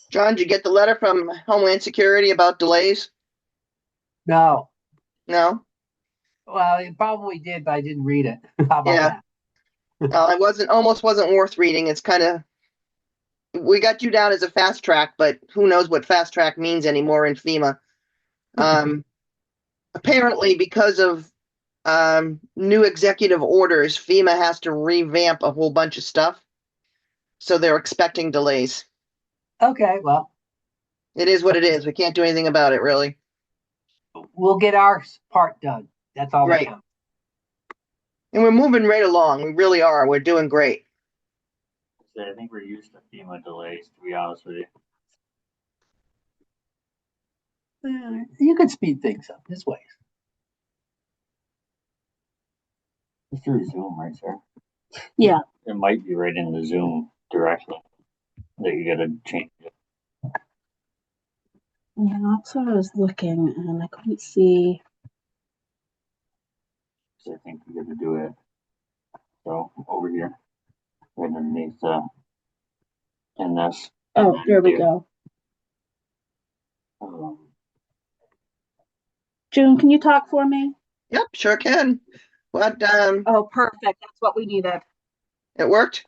John, did you get the letter from Homeland Security about delays? No. No? Well, it probably did, but I didn't read it. How about Yeah. that? It wasn't worth reading. It's kind of, we got you down as a fast track, but who knows what fast track means anymore in FEMA. Um, Apparently, because of new executive orders, FEMA has to revamp a whole bunch of stuff. So they're expecting delays. Okay, well, It is what it is. We can't do anything about it, really. we'll get our part done. That's all that Right. counts. And we're moving right along. We really are. We're doing great. I think we're used to FEMA delays, to be honest with you. You could speed things up this way. It's through Zoom, right, sir? Yeah. It might be right in the Zoom directly that you gotta change it. Yeah, that's what I was looking and I couldn't see. So I think you gotta do it. So over here, right underneath in this. Oh, there we go. Um, June, can you talk for me? Yep, sure can. What, Oh, perfect. That's what we needed. it worked?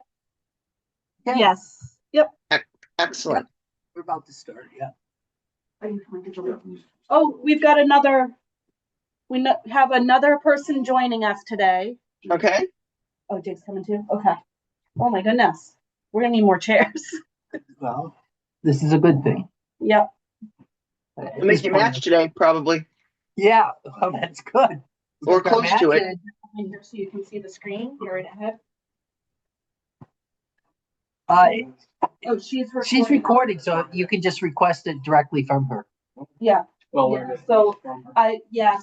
Okay. Yes. Yep. Excellent. We're about to start. Yeah. Oh, we've got have another person joining us today. Okay. Oh, Jake's coming too? Okay. Oh my goodness. We're gonna need more chairs. Well, this is a good thing. Yep. We'll make you match today, probably. Yeah. Well, that's good. Or close to it. Here so you can see the screen. You're right ahead. Oh, she's recording, so you can just request it directly from her. Yeah. well, Yeah. So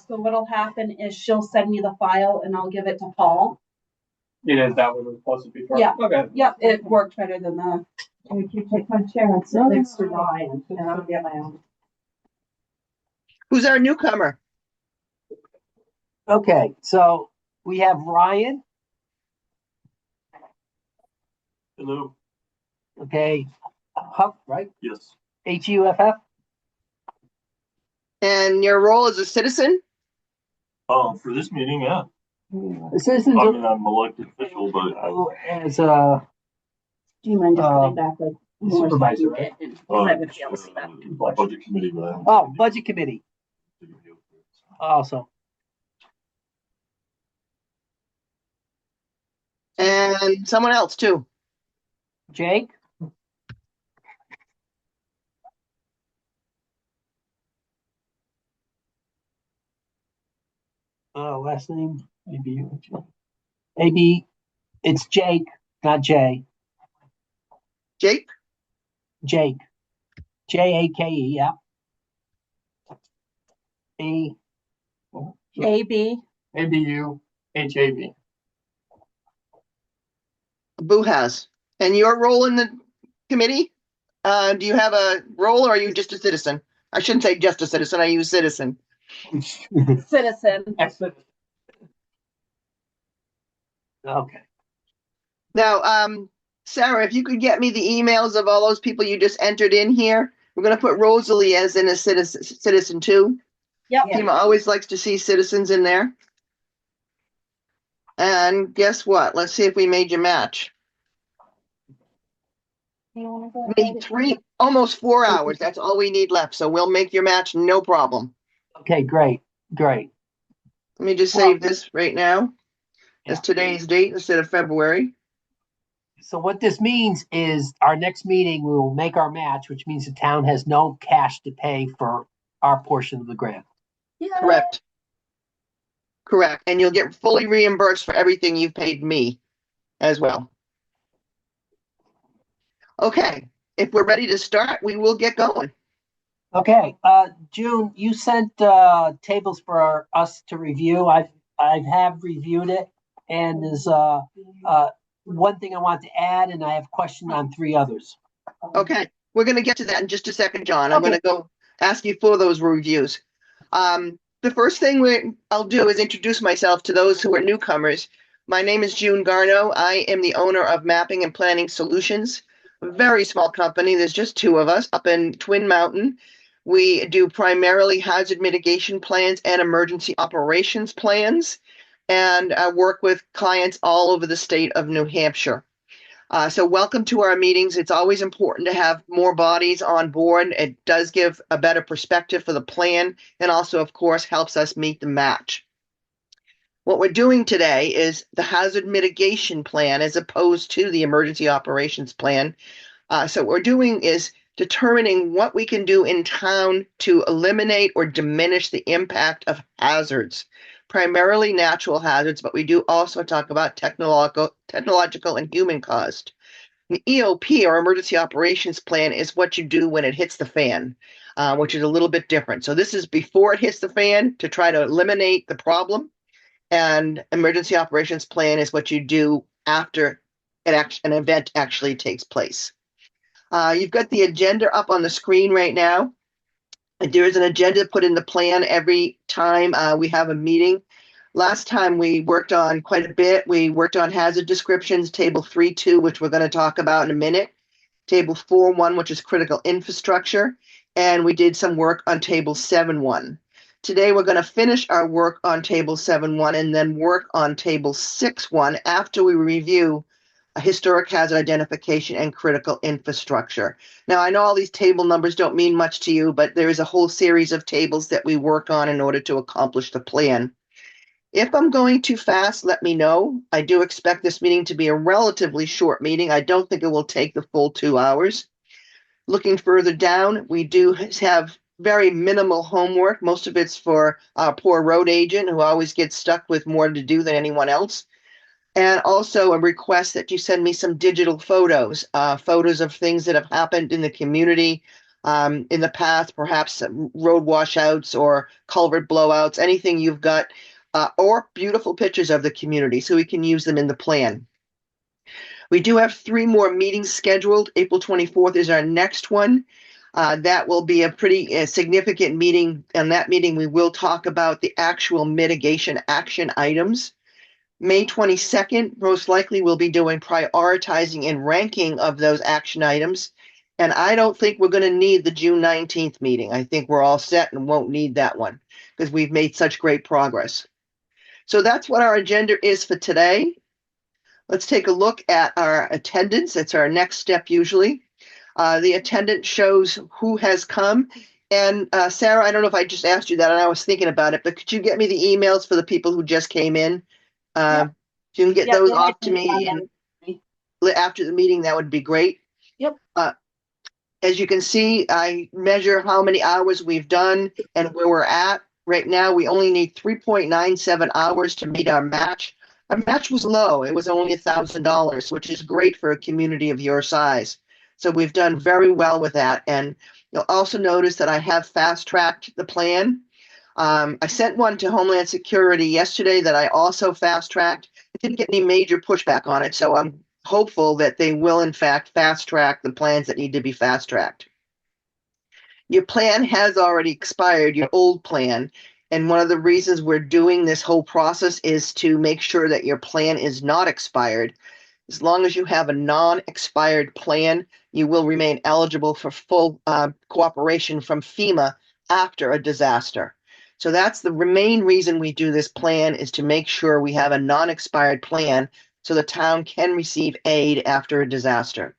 so what'll happen is she'll send me the file and I'll give it to Paul. Is that what it was supposed to be for? Yeah. Okay. Yep, it worked better than the. If you take my chair and sit next to Ryan, and I'll get my own. Who's our newcomer? Okay, so we have Ryan. Hello. Okay, Huff, right? Yes. HUFF. And your role as a citizen? For this meeting, yeah. The citizens I mean, I'm elected official, but as Do you mind just putting back like more supervisor, so right? I would be able to see that. budget committee. But Oh, budget committee. Awesome. And someone else, too. Jake. Last name maybe it's Jake, not Jay. Jake? Jake. JAKE. Yeah. AB. ABUHAB. Boo has. And your role in the committee? Do you have a role or are you just a citizen? I shouldn't say just a citizen. I use citizen. Citizen. Okay. Now, Sarah, if you could get me the emails of all those people you just entered in here, we're going to put Rosalie as in a citizen too. Yep. FEMA always likes to see citizens in there. And guess what? Let's see if we made you match. We need almost 4 hours. That's all we need left. So we'll make your match, no problem. Okay, great. Great. Let me just save this right now as today's date instead of February. So what this means is our next meeting, we will make our match, which means the town has no cash to pay for our portion of the grant. Yeah. Correct. Correct. And you'll get fully reimbursed for everything you've paid me as well. Okay. If we're ready to start, we will get going. Okay. June, you sent tables for us to review. I have reviewed it, and there's one thing I want to add, and I have questions on 3 others. Okay. We're going to get to that in just a second, John. I'm going to go ask you for those reviews. The first thing I'll do is introduce myself to those who are newcomers. My name is June Garno. I am the owner of Mapping and Planning Solutions. a very small company. There's just two of us up in Twin Mountain. We do primarily hazard mitigation plans and emergency operations plans, and work with clients all over the state of New Hampshire. So welcome to our meetings. It's always important to have more bodies on board. It does give a better perspective for the plan and also, of course, helps us meet the match. What we're doing today is the hazard mitigation plan as opposed to the emergency operations plan. So what we're doing is determining what we can do in town to eliminate or diminish the impact of hazards, primarily natural hazards, but we do also talk about technological and human caused. The EOP, or Emergency Operations Plan, is what you do when it hits the fan, which is a little bit different. So this is before it hits the fan to try to eliminate the problem, and Emergency Operations Plan is what you do after an event actually takes place. You've got the agenda up on the screen right now. There is an agenda put in the plan every time we have a meeting. Last time we worked on quite a bit. We worked on hazard descriptions, table 3.2, which we're going to talk about in a minute, table 4.1, which is critical infrastructure, and we did some work on table 7.1. Today we're going to finish our work on table 7.1 and then work on table 6.1 after we review historic hazard identification and critical infrastructure. Now, I know all these table numbers don't mean much to you, but there is a whole series of tables that we work on in order to accomplish the plan. If I'm going too fast, let me know. I do expect this meeting to be a relatively short meeting. I don't think it will take the full 2 hours. Looking further down, we do have very minimal homework. Most of it's for our poor road agent who always gets stuck with more to do than anyone else. And also a request that you send me some digital photos, photos of things that have happened in the community in the past, perhaps road washouts or culvert blowouts, anything you've got, or beautiful pictures of the community so we can use them in the plan. We do have 3 more meetings scheduled. April 24th is our next one. That will be a pretty significant meeting. In that meeting, we will talk about the actual mitigation action items. May 22nd, most likely we'll be doing prioritizing and ranking of those action items. And I don't think we're going to need the June 19th meeting. I think we're all set and won't need that one because we've made such great progress. So that's what our agenda is for today. Let's take a look at our attendance. It's our next step usually. The attendance shows who has come. And Sarah, I don't know if I just asked you that and I was thinking about it, but could you get me the emails for the people who just came in? If you can get those off to me after the meeting, that would be great. Yep. As you can see, I measure how many hours we've done and where we're at. Right now, we only need 3.97 hours to meet our match. Our match was low. It was only $1,000, which is great for a community of your size. So we've done very well with that. And you'll also notice that I have fast-tracked the plan. I sent one to Homeland Security yesterday that I also fast-tracked. I didn't get any major pushback on it, so I'm hopeful that they will, in fact, fast-track the plans that need to be fast-tracked. Your plan has already expired, your old plan, and one of the reasons we're doing this whole process is to make sure that your plan is not expired. As long as you have a non-expired plan, you will remain eligible for full cooperation from FEMA after a disaster. So that's the main reason we do this plan, is to make sure we have a non-expired plan so the town can receive aid after a disaster.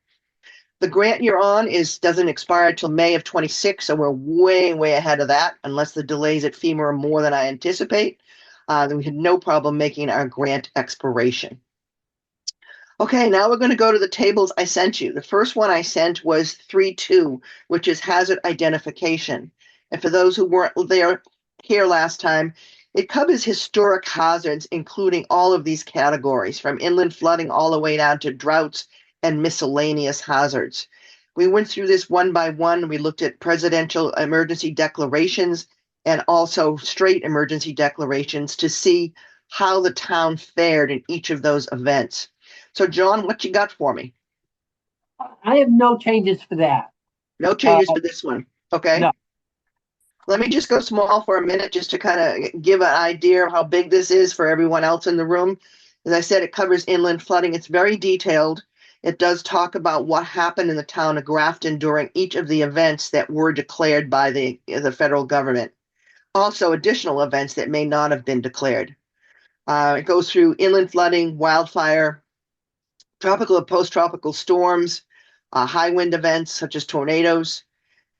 The grant you're on doesn't expire till May of 26, so we're way, way ahead of that, unless the delays at FEMA are more than I anticipate. Then we had no problem making our grant expiration. Okay, now we're going to go to the tables I sent you. The first one I sent was 3.2, which is hazard identification. And for those who weren't here last time, it covers historic hazards, including all of these categories, from inland flooding all the way down to droughts and miscellaneous hazards. We went through this one by one. We looked at presidential emergency declarations and also straight emergency declarations to see how the town fared in each of those events. So, John, what you got for me? I have no changes for that. No changes for this one. Okay. No. Let me just go small for a minute just to kind of give an idea of how big this is for everyone else in the room. As I said, it covers inland flooding. It's very detailed. it does talk about what happened in the town of Grafton during each of the events that were declared by the federal government. Also, additional events that may not have been declared. It goes through inland flooding, wildfire, tropical and post-tropical storms, high wind events such as tornadoes.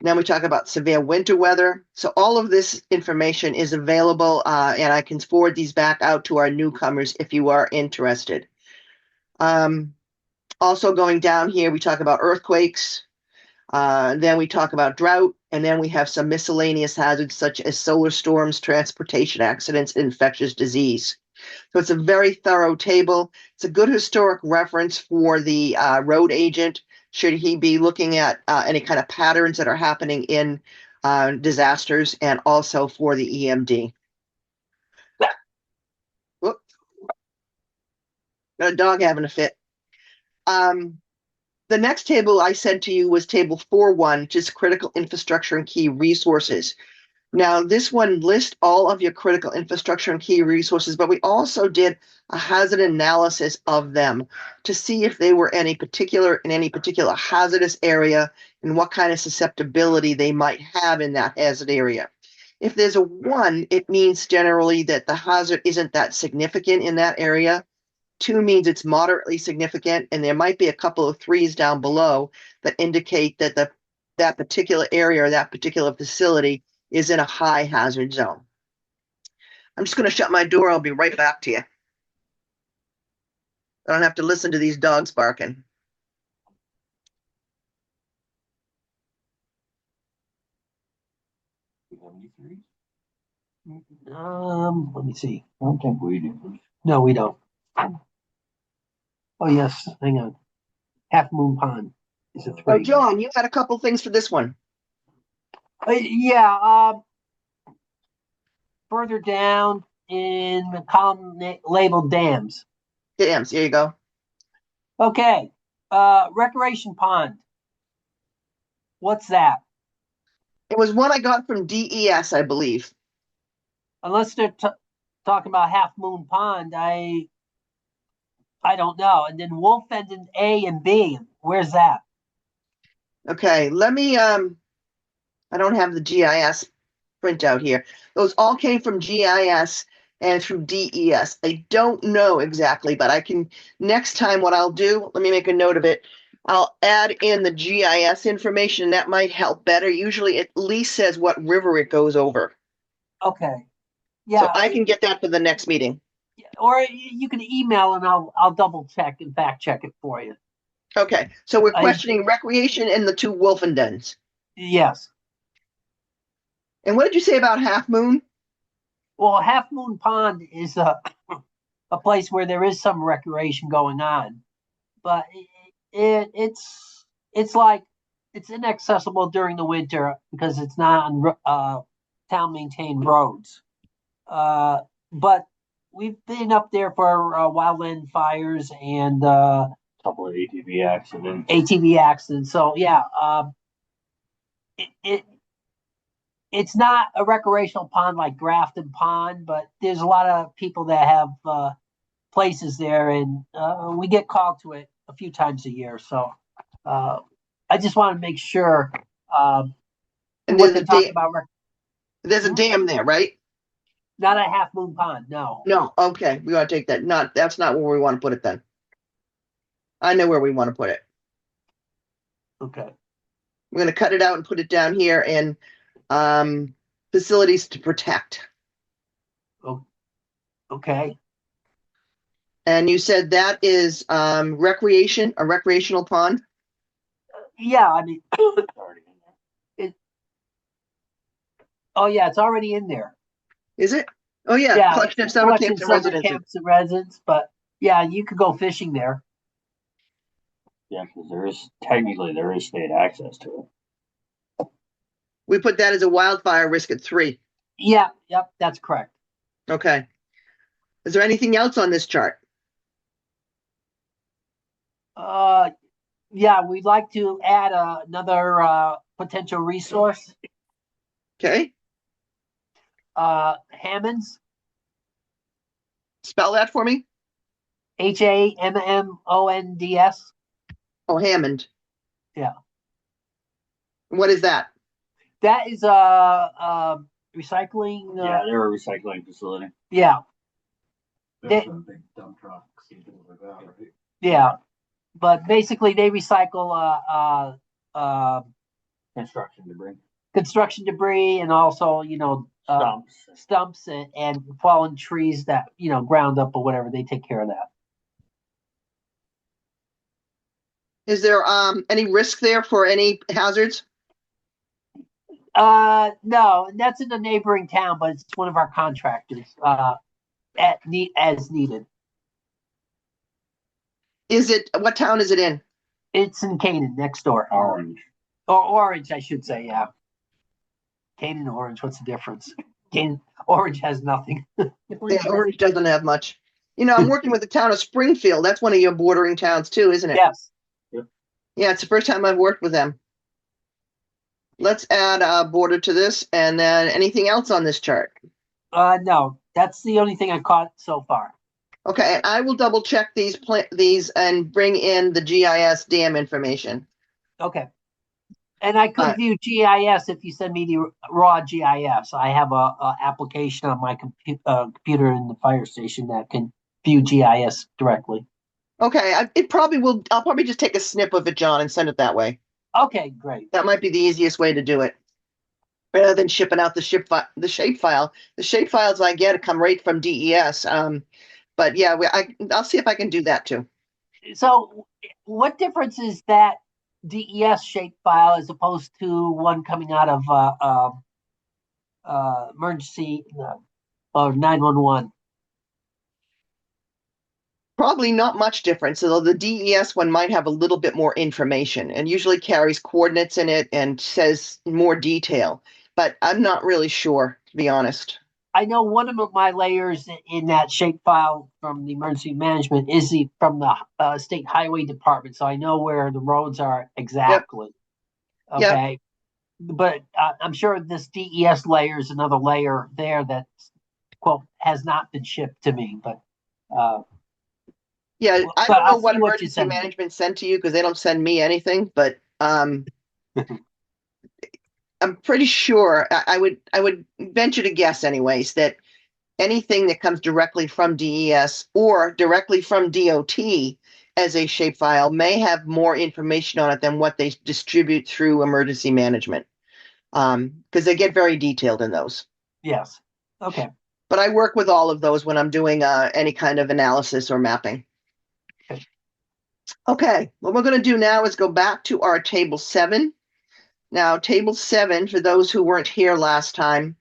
Then we talk about severe winter weather. So all of this information is available, and I can forward these back out to our newcomers if you are interested. Also going down here, we talk about earthquakes. Then we talk about drought, and then we have some miscellaneous hazards such as solar storms, transportation accidents, and infectious disease. So it's a very thorough table. It's a good historic reference for the road agent should he be looking at any kind of patterns that are happening in disasters, and also for the EMD. Whoop. Got a dog having a fit. The next table I said to you was table 4.1, which is critical infrastructure and key resources. Now, this one lists all of your critical infrastructure and key resources, but we also did a hazard analysis of them to see if they were in any particular hazardous area and what kind of susceptibility they might have in that hazard area. If there's a 1, it means generally that the hazard isn't that significant in that area. 2 means it's moderately significant, and there might be a couple of 3s down below that indicate that that particular area or that particular facility is in a high hazard zone. I'm just going to shut my door. I'll be right back to you. I don't have to listen to these dogs barking. We have any threes? Let me see. I don't think we do. No, we don't. Oh, yes, hang on. Half Moon Pond is a Oh, 3. John, you had a couple things for this one. Yeah, further down in the column labeled dams. Dams, here you go. Okay, recreation pond. What's that? It was one I got from DES, I believe. Unless they're talking about Half Moon Pond, I don't know. And then Wolf Ended A and B. Where's that? Okay, let me I don't have the GIS printout here. Those all came from GIS and through DES. I don't know exactly, but I can next time what I'll do, let me make a note of it. I'll add in the GIS information. That might help better. Usually it at least says what river it goes over. Okay. So Yeah. I can get that for the next meeting. Or you can email and I'll double check and fact check it for you. Okay, so we're questioning recreation and the 2 Wolfen dens. Yes. And what did you say about Half Moon? Well, Half Moon Pond is a place where there is some recreation going on, but it's like it's inaccessible during the winter because it's not on town maintained roads. But we've been up there for wildland fires and Couple of ATV accidents. ATV accidents. So yeah, it's not a recreational pond like Grafton Pond, but there's a lot of people that have places there, and we get called to it a few times a year. So I just want to make sure And what they're talking about. There's a dam there, right? Not a Half Moon Pond, no. No, okay, we want to take that. That's not where we want to put it then. I know where we want to put it. Okay. We're going to cut it out and put it down here in facilities to protect. Oh, okay. And you said that is recreation, a recreational pond? Yeah, I mean, Already in there. oh yeah, it's already in there. Is it? Oh yeah, Yeah, collection of summer camps and residences. camps and residents, but yeah, you could go fishing there. Yeah, because technically there is state access to it. We put that as a wildfire risk at 3. Yeah, yep, that's correct. Okay. Is there anything else on this chart? Yeah, we'd like to add another potential resource. Okay. Hammonds, Spell that for me. HAMMONDS. Oh, Hammond. Yeah. What is that? That is recycling. Yeah, they're a recycling facility. Yeah, There's They- some big dump trucks and things like that, right? yeah. But basically, they recycle Construction debris. construction debris and also, Stumps. stumps and fallen trees that, ground up or whatever. They take care of that. Is there any risk there for any hazards? No, that's in the neighboring town, but it's one of our contractors. As needed. What town is it in? It's in Canaan, next door, Orange. or Orange, I should say. Yeah, Canaan, Orange. What's the difference? Canaan, Orange has nothing. Yeah, Orange doesn't have much. I'm working with the town of Springfield. That's one of your bordering towns too, isn't it? Yes. Yeah, it's the first time I've worked with them. Let's add a border to this, and then anything else on this chart. No, that's the only thing I caught so far. Okay, and I will double check these and bring in the GIS dam information. Okay. And I could Alright. view GIS if you send me the raw GIS. I have a application on my computer in the fire station that can view GIS directly. Okay, it probably will. I'll probably just take a snip of it, John, and send it that way. Okay, great. That might be the easiest way to do it, rather than shipping out the shape file. The shape files I get come right from DES. But yeah, I'll see if I can do that too. So, what difference is that DES shape file as opposed to one coming out of emergency or 911? Probably not much difference, although the DES one might have a little bit more information and usually carries coordinates in it and says more detail. But I'm not really sure, to be honest. I know one of my layers in that shape file from the emergency management is from the state highway department, so I know where the roads are exactly. Yep. Okay, but I'm sure this DES layer is another layer there that, quote, has not been shipped to me. But Yeah, I but don't know I'll what see what you emergency send me. management sent to you because they don't send me anything, but I'm pretty sure I would venture to guess anyways that anything that comes directly from DES or directly from DOT as a shapefile may have more information on it than what they distribute through emergency management. Because they get very detailed in those. Yes. Okay. But I work with all of those when I'm doing any kind of analysis or mapping. Okay. Okay, what we're going to do now is go back to our table 7. Now, table 7, for those who weren't here last time,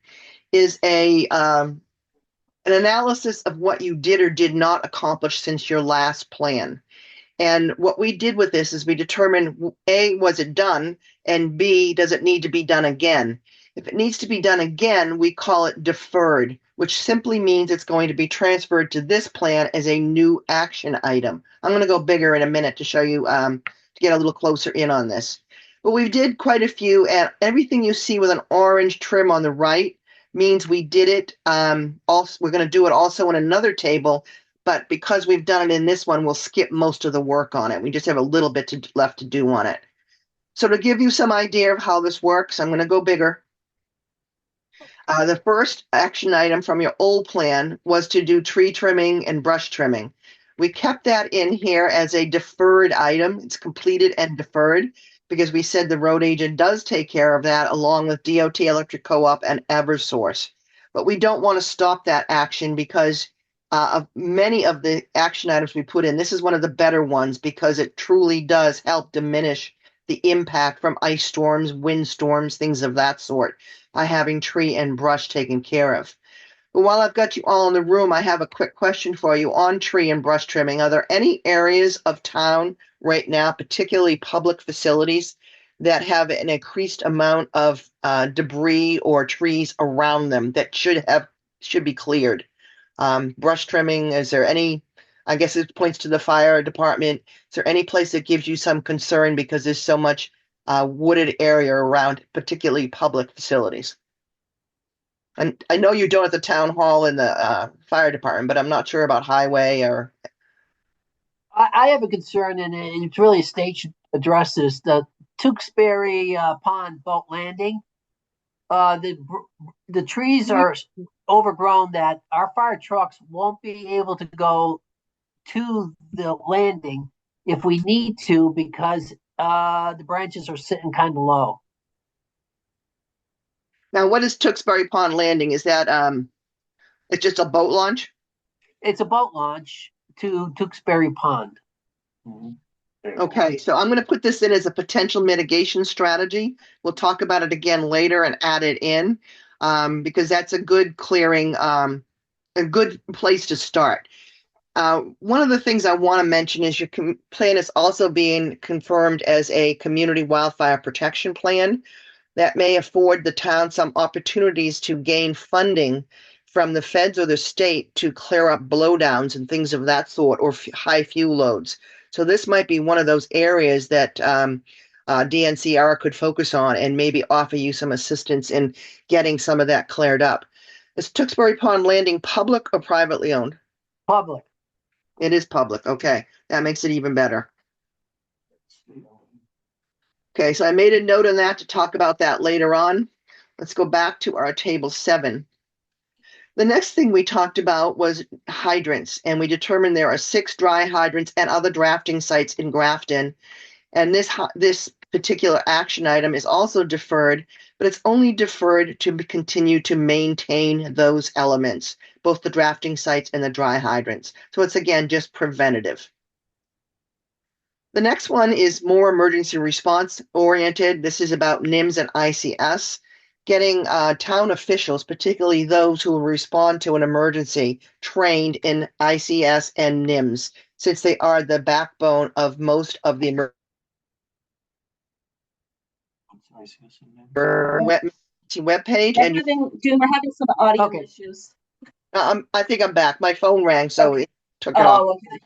is an analysis of what you did or did not accomplish since your last plan. And what we did with this is we determined, A, was it done? And B, does it need to be done again? If it needs to be done again, we call it deferred, which simply means it's going to be transferred to this plan as a new action item. I'm going to go bigger in a minute to show you, to get a little closer in on this. But we did quite a few, and everything you see with an orange trim on the right means we did it. Also, we're going to do it also in another table, but because we've done it in this one, we'll skip most of the work on it. We just have a little bit left to do on it. So to give you some idea of how this works, I'm going to go bigger. The first action item from your old plan was to do tree trimming and brush trimming. We kept that in here as a deferred item. It's completed and deferred because we said the road agent does take care of that along with DOT Electric Co-op and Eversource. But we don't want to stop that action because of many of the action items we put in. This is one of the better ones because it truly does help diminish the impact from ice storms, wind storms, things of that sort by having tree and brush taken care of. But while I've got you all in the room, I have a quick question for you on tree and brush trimming. Are there any areas of town right now, particularly public facilities, that have an increased amount of debris or trees around them that should be cleared? Brush trimming, is there any, I guess it points to the fire department. Is there any place that gives you some concern because there's so much wooded area around, particularly public facilities? And I know you don't at the town hall and the fire department, but I'm not sure about highway or. I have a concern, and it's really a state address this. The Tewksbury Pond boat landing. The trees are overgrown that our fire trucks won't be able to go to the landing if we need to because the branches are sitting kind of low. Now, what is Tewksbury Pond Landing? Is that it's just a boat launch? It's a boat launch to Tewksbury Pond. Mhm. Okay, so I'm going to put this in as a potential mitigation strategy. We'll talk about it again later and add it in because that's a good clearing, a good place to start. One of the things I want to mention is your plan is also being confirmed as a community wildfire protection plan that may afford the town some opportunities to gain funding from the feds or the state to clear up blowdowns and things of that sort or high fuel loads. So this might be one of those areas that DNCR could focus on and maybe offer you some assistance in getting some of that cleared up. Is Tewksbury Pond Landing public or privately owned? Public. It is public. Okay, that makes it even better. Okay, so I made a note on that to talk about that later on. Let's go back to our table 7. The next thing we talked about was hydrants, and we determined there are 6 dry hydrants and other drafting sites in Grafton. And this particular action item is also deferred, but it's only deferred to continue to maintain those elements, both the drafting sites and the dry hydrants. So it's again just preventative. The next one is more emergency response oriented. This is about NIMS and ICS, getting town officials, particularly those who will respond to an emergency, trained in ICS and NIMS, since they are the backbone of most of the web page. And We're having some audio Okay. issues. I think I'm back. My phone rang, so Okay. it took it off. Oh, okay.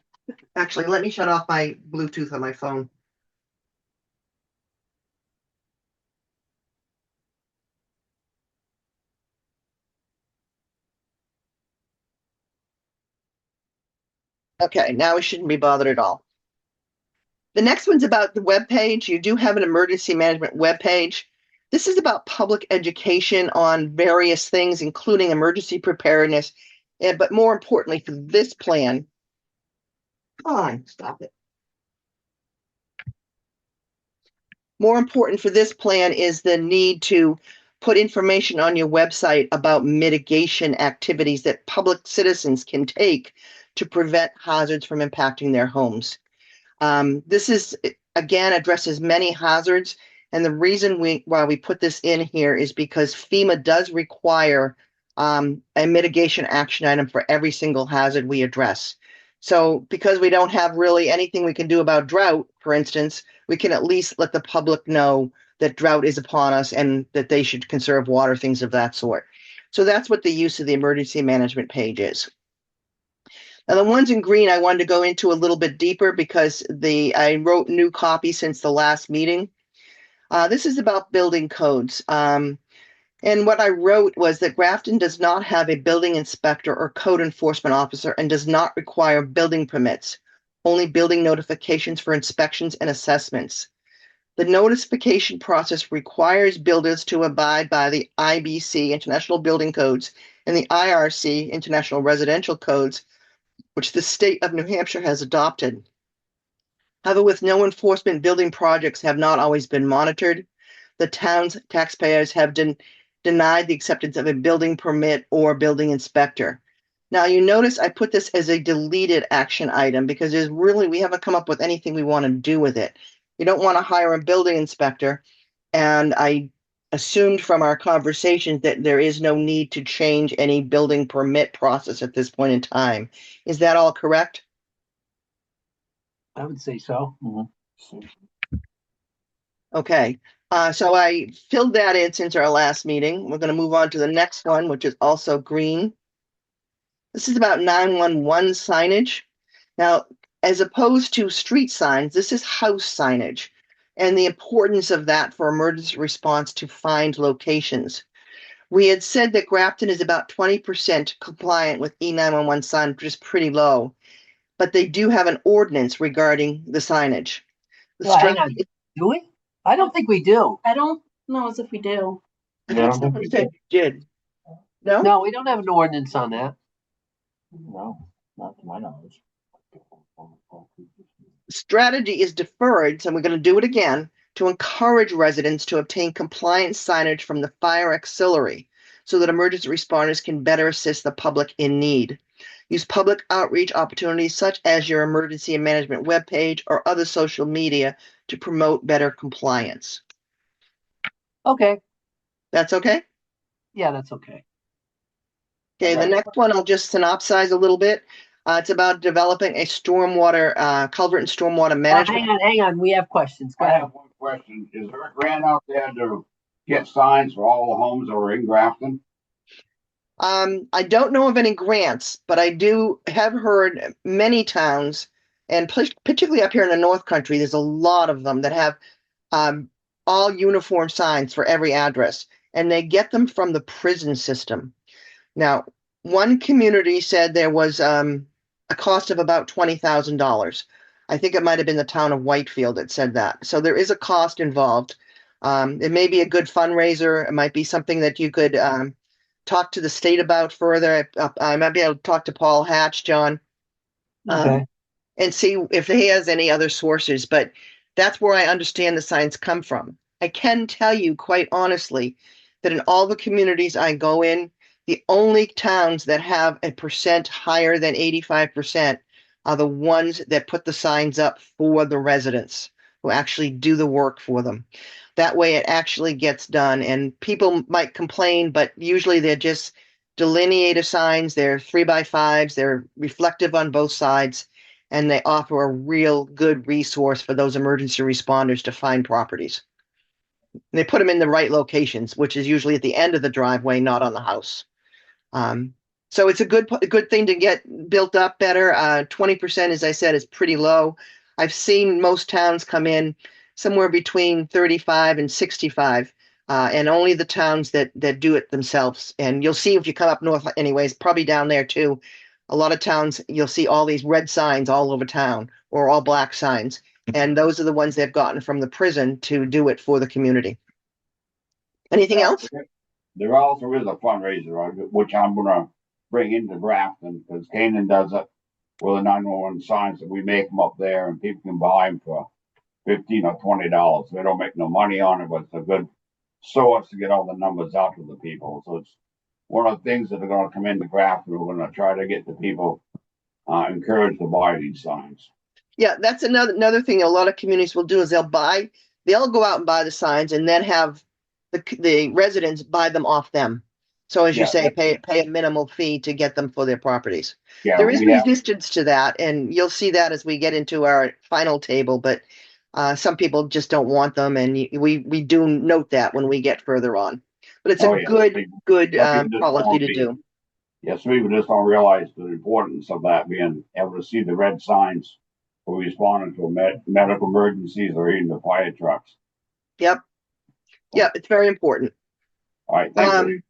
Actually, let me shut off my Bluetooth on my phone. Okay, now we shouldn't be bothered at all. The next one's about the web page. You do have an emergency management web page. This is about public education on various things, including emergency preparedness, but more importantly for this plan. Come on, stop it. More important for this plan is the need to put information on your website about mitigation activities that public citizens can take to prevent hazards from impacting their homes. This is, again, addresses many hazards. And the reason why we put this in here is because FEMA does require a mitigation action item for every single hazard we address. So because we don't have really anything we can do about drought, for instance, we can at least let the public know that drought is upon us and that they should conserve water, things of that sort. So that's what the use of the emergency management page is. Now, the ones in green, I wanted to go into a little bit deeper because I wrote new copy since the last meeting. This is about building codes. And what I wrote was that Grafton does not have a building inspector or code enforcement officer and does not require building permits, only building notifications for inspections and assessments. The notification process requires builders to abide by the IBC, International Building Codes, and the IRC, International Residential Codes, which the state of New Hampshire has adopted. However, with no enforcement, building projects have not always been monitored. The town's taxpayers have denied the acceptance of a building permit or building inspector. Now, you notice I put this as a deleted action item because we haven't come up with anything we want to do with it. You don't want to hire a building inspector, and I assumed from our conversations that there is no need to change any building permit process at this point in time. Is that all correct? I would say so. Okay. So I filled that in since our last meeting. We're going to move on to the next one, which is also green. This is about 911 signage. Now, as opposed to street signs, this is house signage and the importance of that for emergency response to find locations. We had said that Grafton is about 20% compliant with E911 sign, which is pretty low, but they do have an ordinance regarding the signage. The Well, hang on. strategy, Do we? I don't think we do. I don't know as if we do. I Yeah, I thought don't think someone we said you did. No? No, we don't have an ordinance on that. No, not to my knowledge. Strategy is deferred, so we're going to do it again, to encourage residents to obtain compliance signage from the fire auxiliary so that emergency responders can better assist the public in need. Use public outreach opportunities such as your emergency management webpage or other social media to promote better compliance. Okay. That's okay? Yeah, that's okay. Okay, the next one I'll just synopsize a little bit. It's about developing a stormwater, culvert and stormwater management. Hang on. We have questions. Go I ahead. have one question. Is there a grant out there to get signs for all the homes that are in Grafton? I don't know of any grants, but I do have heard many towns, and particularly up here in the North Country, there's a lot of them that have um, all uniform signs for every address, and they get them from the prison system. Now, one community said there was a cost of about $20,000. I think it might have been the town of Whitefield that said that. So there is a cost involved. It may be a good fundraiser. It might be something that you could talk to the state about further. I might be able to talk to Paul Hatch, John, Okay. and see if he has any other sources. But that's where I understand the signs come from. I can tell you quite honestly that in all the communities I go in, the only towns that have a percent higher than 85% are the ones that put the signs up for the residents who actually do the work for them. That way it actually gets done. And people might complain, but usually they're just delineator signs. They're 3x5s. They're reflective on both sides. And they offer a real good resource for those emergency responders to find properties. And they put them in the right locations, which is usually at the end of the driveway, not on the house. So it's a good thing to get built up better. 20%, as I said, is pretty low. I've seen most towns come in somewhere between 35 and 65, and only the towns that do it themselves. And you'll see if you come up north, anyways, probably down there too. A lot of towns, you'll see all these red signs all over town, or all black signs, and those are the ones they've gotten from the prison to do it for the community. Anything else? There also is a fundraiser, which I'm gonna bring into Grafton, because Canaan does it with the 911 signs that we make them up there, and people can buy them for $15 or $20. They don't make no money on it, but it's a good source to get all the numbers out to the people. So it's one of the things that are gonna come into Grafton. We're gonna try to get the people encouraged to buy these signs. Yeah, that's another thing a lot of communities will do is they'll go out and buy the signs and then have the residents buy them off them. So as you Yeah, say, pay a minimal fee to get them for their properties. Yeah, There is we have, resistance to that, and you'll see that as we get into our final table, but some people just don't want them, and we do note that when we get further on. But it's Oh, a yeah. good Some people just policy won't to be. do. yeah, some people just don't realize the importance of that, being able to see the red signs for responding to medical emergencies or even the fire trucks. Yep. Yeah, it's very important. All right, thank you.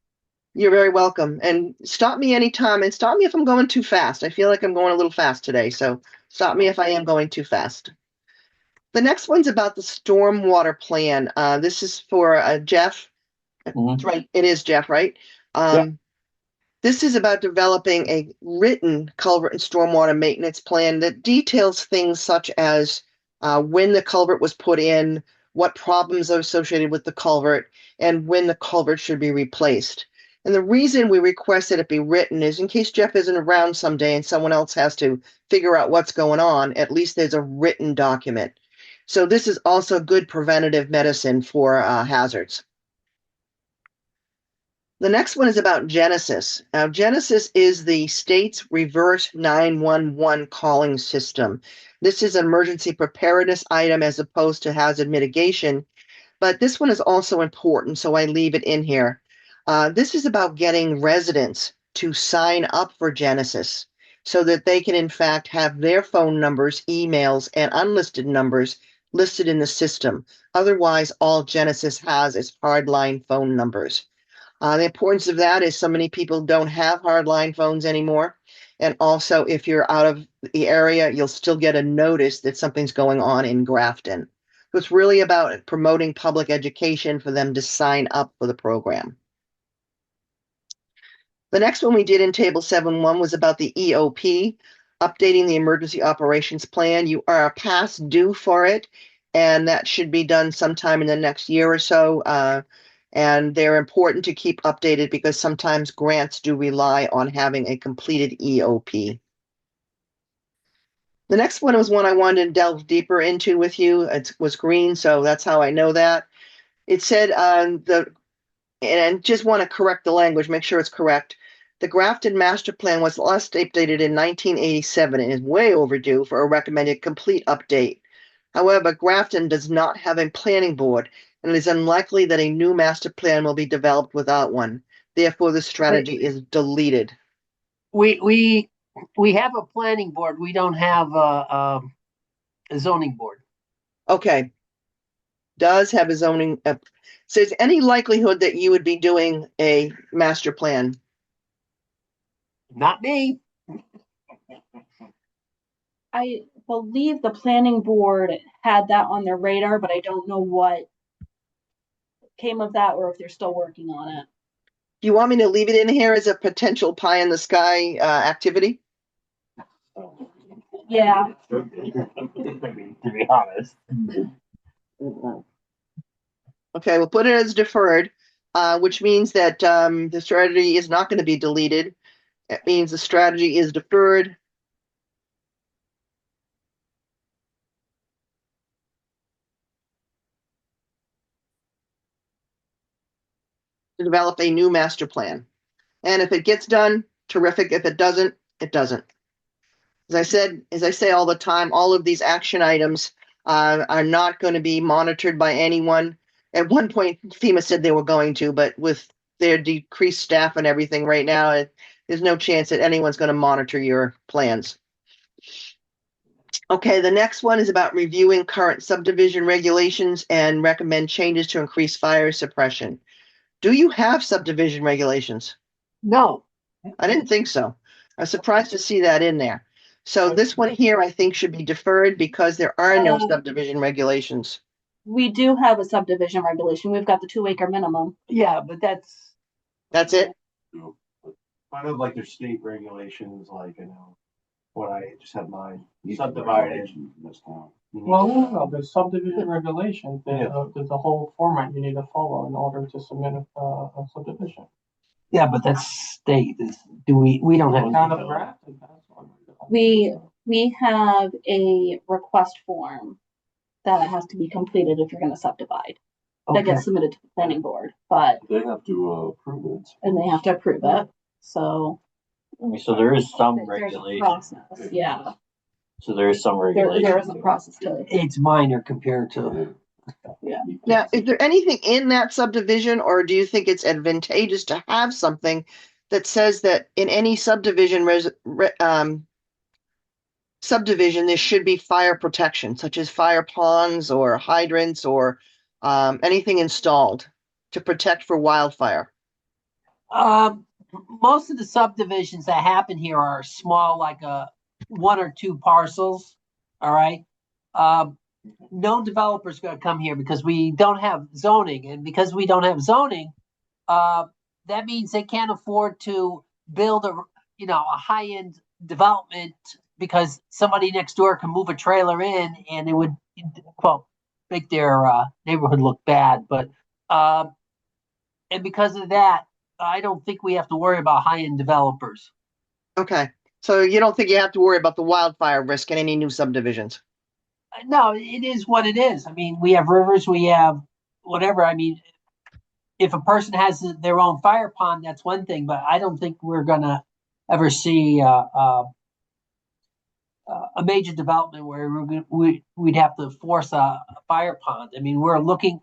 You're very welcome. And stop me anytime, and stop me if I'm going too fast. I feel like I'm going a little fast today, so stop me if I am going too fast. The next one's about the stormwater plan. This is for Jeff. Mhm. That's right. It is Jeff, right? This is about developing a written culvert and stormwater maintenance plan that details things such as when the culvert was put in, what problems are associated with the culvert, and when the culvert should be replaced. And the reason we requested it be written is in case Jeff isn't around someday and someone else has to figure out what's going on, at least there's a written document. So this is also good preventative medicine for hazards. The next one is about Genesis. Now, Genesis is the state's reverse 911 calling system. This is an emergency preparedness item as opposed to hazard mitigation, but this one is also important, so I leave it in here. This is about getting residents to sign up for Genesis so that they can, in fact, have their phone numbers, emails, and unlisted numbers listed in the system. Otherwise, all Genesis has is hardline phone numbers. The importance of that is so many people don't have hardline phones anymore. And also, if you're out of the area, you'll still get a notice that something's going on in Grafton. It's really about promoting public education for them to sign up for the program. The next one we did in table 7.1 was about the EOP, updating the emergency operations plan. You are past due for it, and that should be done sometime in the next year or so. And they're important to keep updated because sometimes grants do rely on having a completed EOP. The next one was one I wanted to delve deeper into with you. It was green, so that's how I know that. It said and just want to correct the language, make sure it's correct. The Grafton Master Plan was last updated in 1987 and is way overdue for a recommended complete update. However, Grafton does not have a planning board, and it is unlikely that a new master plan will be developed without one. Therefore, the strategy is deleted. We have a planning board. We don't have a zoning board. Okay. Does have a zoning. So is any likelihood that you would be doing a master plan? Not me. I believe the planning board had that on their radar, but I don't know what came of that or if they're still working on it. Do you want me to leave it in here as a potential pie in the sky activity? Yeah. To be honest. Okay, we'll put it as deferred, which means that the strategy is not going to be deleted. It means the strategy is deferred. To develop a new master plan. And if it gets done, terrific. If it doesn't, it doesn't. As I say all the time, all of these action items are not going to be monitored by anyone. At one point, FEMA said they were going to, but with their decreased staff and everything right now, there's no chance that anyone's going to monitor your plans. Okay, the next one is about reviewing current subdivision regulations and recommend changes to increase fire suppression. Do you have subdivision regulations? No. I didn't think so. I was surprised to see that in there. So this one here, I think, should be deferred because there are no subdivision regulations. We do have a subdivision regulation. We've got the 2-acre minimum. Yeah, but That's it? Kind of like their state regulations, like, when I just had mine These subdivided. regulations in this town. Well, no, there's subdivision regulations, there's a whole format you need to follow in order to submit a subdivision. yeah, but that's state. We don't have. Town of Grafton, that's one. We have a request form that has to be completed if you're gonna subdivide. That Okay. gets submitted to the planning board, but, They have to approve it. and they have to approve it, so. So there is some there's a regulation. process, yeah, So there is some regulation. there is a process to, It's minor compared to. yeah. Now, is there anything in that subdivision, or do you think it's advantageous to have something that says that in any subdivision subdivision, there should be fire protection, such as fire ponds or hydrants or anything installed to protect for wildfire? Most of the subdivisions that happen here are small, like 1 or 2 parcels. All right. No developer's going to come here because we don't have zoning, and because we don't have zoning, that means they can't afford to build a high-end development because somebody next door can move a trailer in and it would, well, make their neighborhood look bad. But and because of that, I don't think we have to worry about high-end developers. Okay, so you don't think you have to worry about the wildfire risk in any new subdivisions? No, it is what it is. I mean, we have rivers, we have whatever. I mean, if a person has their own fire pond, that's one thing, but I don't think we're gonna ever see a major development where we'd have to force a fire pond. I mean, we're looking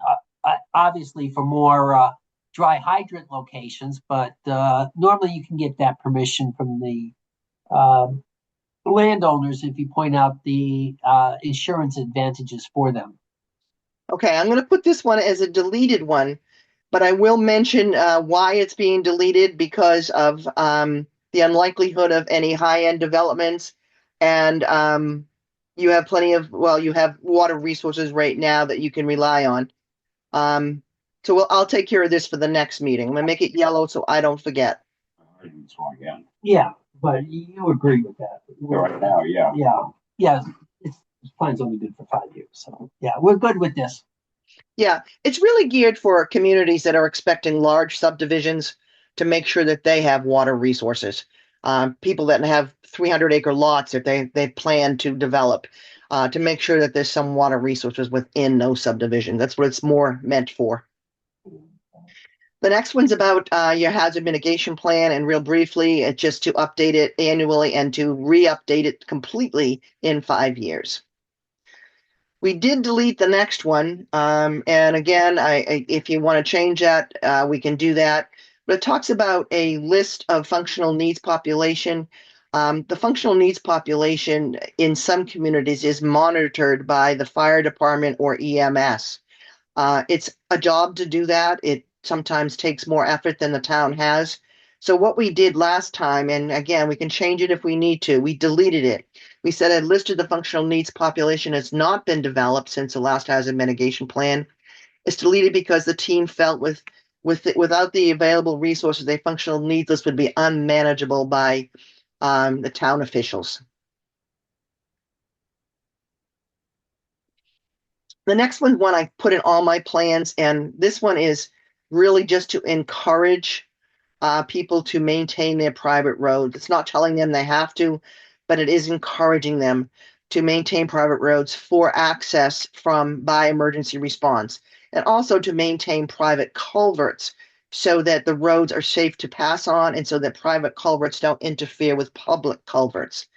obviously for more dry hydrant locations, but normally you can get that permission from the landowners if you point out the insurance advantages for them. Okay, I'm going to put this one as a deleted one, but I will mention why it's being deleted because of the unlikelihood of any high-end developments. And you have plenty of, well, you have water resources right now that you can rely on. I'll take care of this for the next meeting. I'm gonna make it yellow so I don't forget. I didn't swear again. Yeah, but you agree with that. Right now, yeah. Yeah, this plan's only good for 5 years, so, yeah, we're good with this. Yeah, it's really geared for communities that are expecting large subdivisions to make sure that they have water resources. People that have 300-acre lots that they plan to develop, to make sure that there's some water resources within those subdivisions. That's what it's more meant for. The next one's about your hazard mitigation plan, and real briefly, it's just to update it annually and to re-update it completely in 5 years. We did delete the next one, and again, if you want to change that, we can do that. But it talks about a list of functional needs population. The functional needs population in some communities is monitored by the fire department or EMS. It's a job to do that. It sometimes takes more effort than the town has. So what we did last time, and again, we can change it if we need to, we deleted it. We said a list of the functional needs population has not been developed since the last hazard mitigation plan. It's deleted because the team felt without the available resources, a functional needs list would be unmanageable by the town officials. The next one I put in all my plans, and this one is really just to encourage people to maintain their private roads. It's not telling them they have to, but it is encouraging them to maintain private roads for access by emergency response, and also to maintain private culverts so that the roads are safe to pass on and so that private culverts don't interfere with public culverts.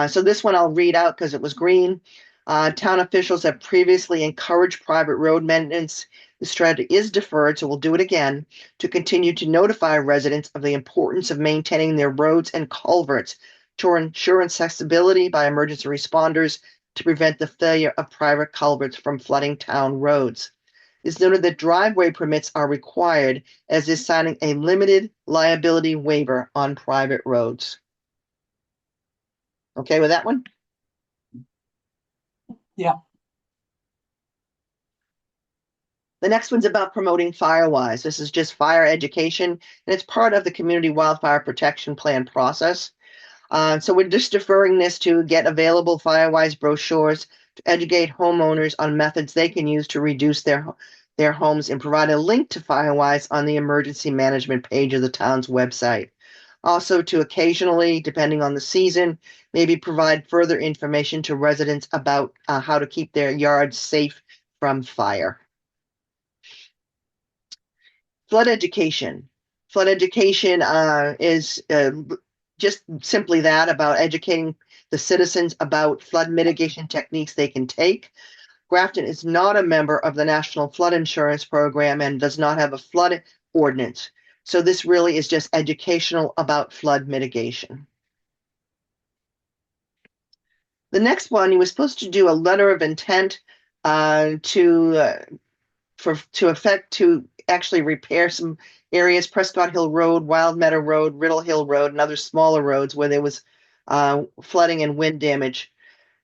So this one I'll read out because it was green. Town officials have previously encouraged private road maintenance. The strategy is deferred, so we'll do it again, to continue to notify residents of the importance of maintaining their roads and culverts to ensure accessibility by emergency responders to prevent the failure of private culverts from flooding town roads. It's noted that driveway permits are required, as is signing a limited liability waiver on private roads. Okay with that one? Yeah. The next one's about promoting FireWise. This is just fire education, and it's part of the Community Wildfire Protection Plan process. So we're just deferring this to get available FireWise brochures to educate homeowners on methods they can use to reduce their homes, and provide a link to FireWise on the emergency management page of the town's website. Also, to occasionally, depending on the season, maybe provide further information to residents about how to keep their yards safe from fire. Flood education. Flood education is just simply that, about educating the citizens about flood mitigation techniques they can take. Grafton is not a member of the National Flood Insurance Program and does not have a flood ordinance. So this really is just educational about flood mitigation. The next one, you were supposed to do a letter of intent to actually repair some areas, Prescott Hill Road, Wild Meadow Road, Riddle Hill Road, and other smaller roads where there was flooding and wind damage.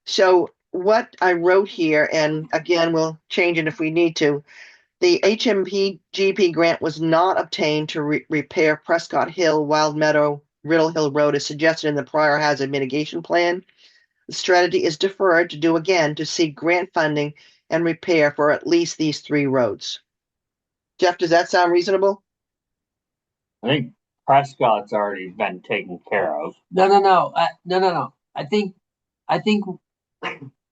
So what I wrote here, and again, we'll change it if we need to, the HMP-GP grant was not obtained to repair Prescott Hill, Wild Meadow, Riddle Hill Road as suggested in the prior hazard mitigation plan. The strategy is deferred to do again to seek grant funding and repair for at least these 3 roads. Jeff, does that sound reasonable? I think Prescott's already been taken care of. No. I think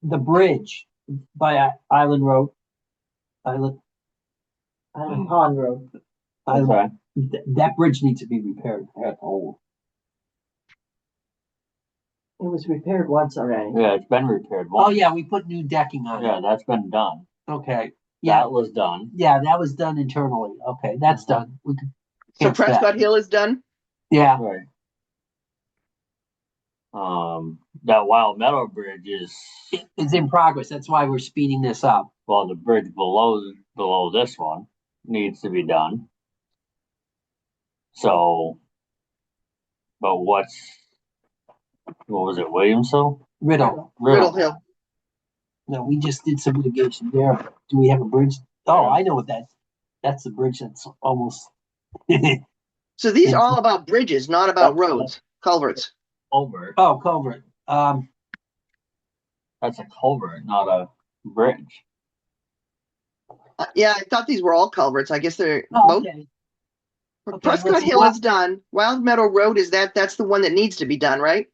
the bridge by Island Road, Island Pond Road, Okay. that bridge needs to be repaired. That's old. It was repaired once already. Yeah, it's been repaired Oh, once. yeah, we put new decking on Yeah, it. that's been done. Okay, yeah, That was done. yeah, that was done internally. Okay, that's done. We can So fix that. Prescott Hill is done? Yeah, Right. That Wild Meadow Bridge is, it's in progress. That's why we're speeding this up. well, the bridge below this one needs to be done. So, but what was it, Williamsville? Riddle. Riddle Hill. No, we just did some mitigation there. Do we have a bridge? Oh, I know what that's the bridge that's almost. So these are all about bridges, not about roads, culverts. Culvert. Oh, culvert. That's a culvert, not a bridge. Yeah, I thought these were all culverts. I guess they're Oh, both. okay. Okay, Prescott listen, Hill is done. Wild Meadow Road that's the one that needs to be done, right?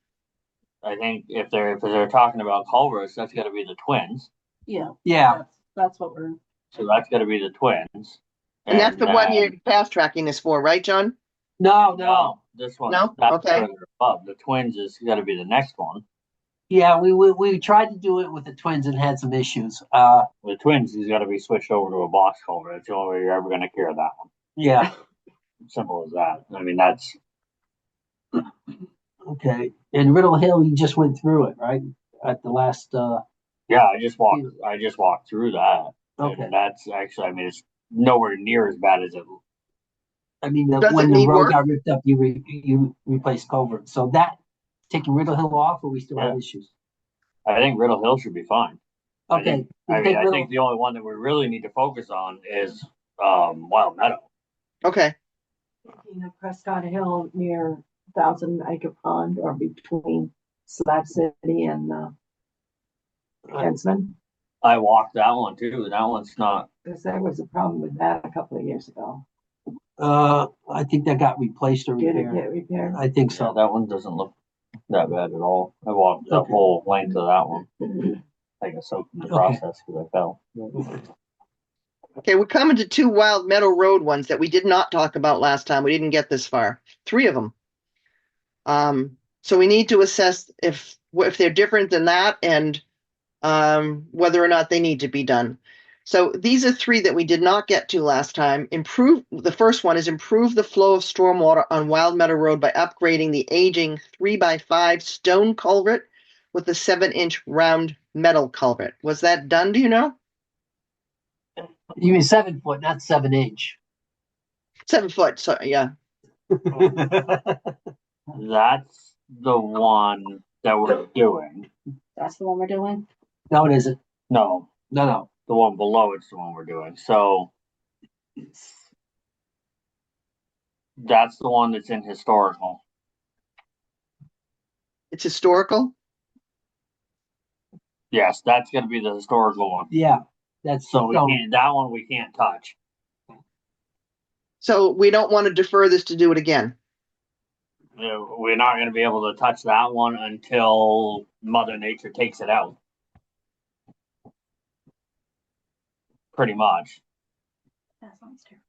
I think if they're talking about culverts, that's got to be the twins. Yeah, Yeah, that's what we're, So that's got to be the twins. And that's the one then- you're fast tracking this for, right, John? no. No, this one. No? That's Okay. further above. The twins is got to be the next one. Yeah, we tried to do it with the twins and had some issues. The twins has got to be switched over to a box culvert. That's the only way you're ever going to cure that one. Yeah, Simple as that. I mean, that's okay. And Riddle Hill, you just went through it, right? At the last, yeah. I just walked through that. okay. And that's actually, I mean, it's nowhere near as bad as it. I mean, Does when it the need road work? got ripped up, you replaced culvert. So that, taking Riddle Hill off, or we still have Yeah. issues? I think Riddle Hill should be fine. Okay. I take Riddle- think the only one that we really need to focus on is Wild Meadow. Okay. You know, Prescott Hill near Thousand Acre Pond or between Slab City and Hensman. I walked that one too. That one's not. Because there was a problem with that a couple of years ago. I think that got replaced or Did it repaired. get repaired? I think So so. that one doesn't look that bad at all. I walked the Okay. whole length of that one. I got soaked in the Okay. process because I fell. Okay, we're coming to two Wild Meadow Road ones that we did not talk about last time. We didn't get this far. 3 of them. So we need to assess if they're different than that and whether or not they need to be done. So these are 3 that we did not get to last time. The first one is improve the flow of stormwater on Wild Meadow Road by upgrading the aging 3x5 stone culvert with a 7-inch round metal culvert. Was that done? Do you know? You mean 7 foot, not 7 inch. 7 foot. So yeah. That's the one that we're doing. that's the one we're doing. No, it isn't. No, No. the one below it's the one we're doing. So that's the one that's in historical. It's historical. Yes, that's gonna be the historical one. Yeah, that's So stone. that one we can't touch. So we don't want to defer this to do it again. We're not gonna be able to touch that one until Mother Nature takes it out. Pretty much. That sounds terrible.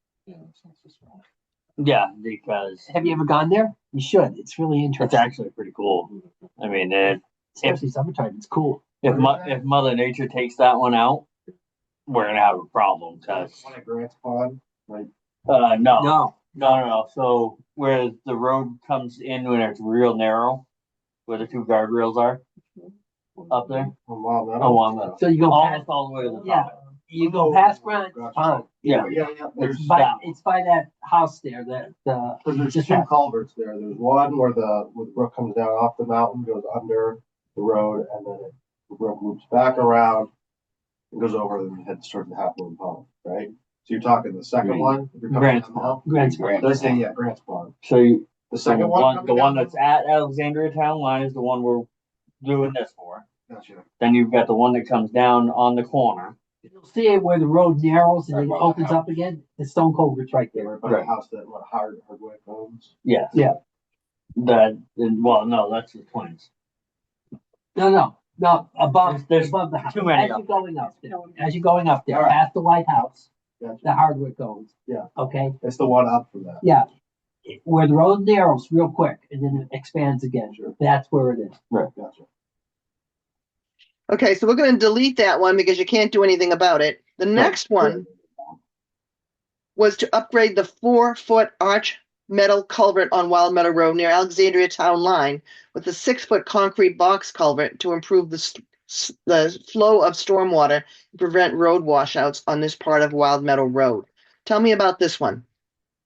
Yeah, because Have you ever gone there? You should. It's really it's interesting. actually pretty cool. I mean, Especially summertime. It's cool. if Mother Nature takes that one out, we're gonna have a problem. Cause One at Grant's Pond, no. So where the road comes in when it's real narrow, where the 2 guardrails are, up there. on Wild Meadow. Oh, Wild Meadow. So you go past, Almost all the way to the yeah, top. you go past Grant Pond. Yeah. Yeah. It's There's by that house there. there's just two that- culverts there. There's one where the brook comes down off the mountain, goes under the road, and then the brook loops back around and goes over and heads towards the Half Moon Pond, right? So you're talking the second Grant- one? If you're coming Grant's down the hill? Grant's Grant. Let's say, yeah, Grant's Pond. So you, The the second one? one, coming the one down? that's at Alexandria Town Line is the one we're doing this for. Gotcha. Then you've got the one that comes down on the corner. You'll see it where the road narrows and then opens up again. The stone culvert's right They there. were by the Right. house that Hardwick owns. Yes. Yeah. Well, no, that's the twins. No. Above There's above the house. too many As of you're going up there. As you're going up there, All right. past the White House, Gotcha. the Hardwick owns. Yeah. Okay. It's the one up from that. Yeah. Where the road narrows real quick and then it expands again. Sure. That's where it is. Gotcha. Okay, so we're going to delete that one because you can't do anything about it. The next one was to upgrade the 4-foot arch metal culvert on Wild Meadow Road near Alexandria Town Line with a 6-foot concrete box culvert to improve the flow of stormwater and prevent road washouts on this part of Wild Meadow Road. Tell me about this one.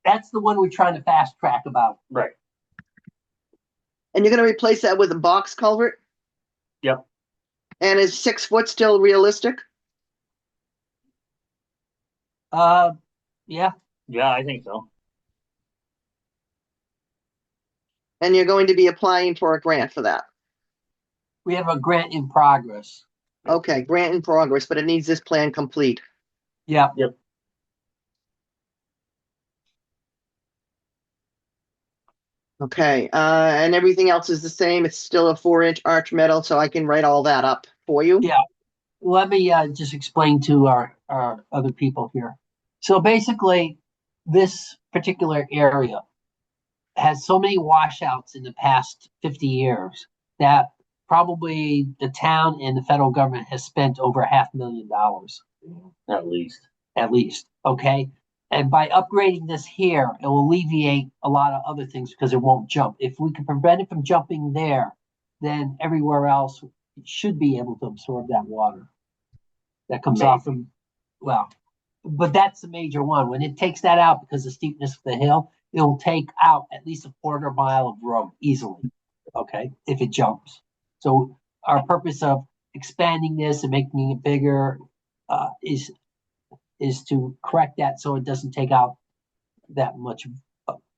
That's the one we're trying to fast track about. Right. And you're going to replace that with a box culvert? Yep. And is 6 foot still realistic? Yeah, Yeah, I think so. And you're going to be applying for a grant for that? we have a grant in progress. Okay, grant in progress, but it needs this plan complete. Yeah, Okay, and everything else is the same. It's still a 4-inch arch metal, so I can write all that up for you. Yeah. let me just explain to our other people here. So basically, this particular area has so many washouts in the past 50 years that probably the town and the federal government has spent over $500,000 At least. at least. Okay. And by upgrading this here, it will alleviate a lot of other things because it won't jump. If we can prevent it from jumping there, then everywhere else should be able to absorb that water that comes off from, well, but that's the major one. When it takes that out because of the steepness of the hill, it'll take out at least a quarter mile of road easily. Okay, if it jumps. So our purpose of expanding this and making it bigger is to correct that so it doesn't take out that much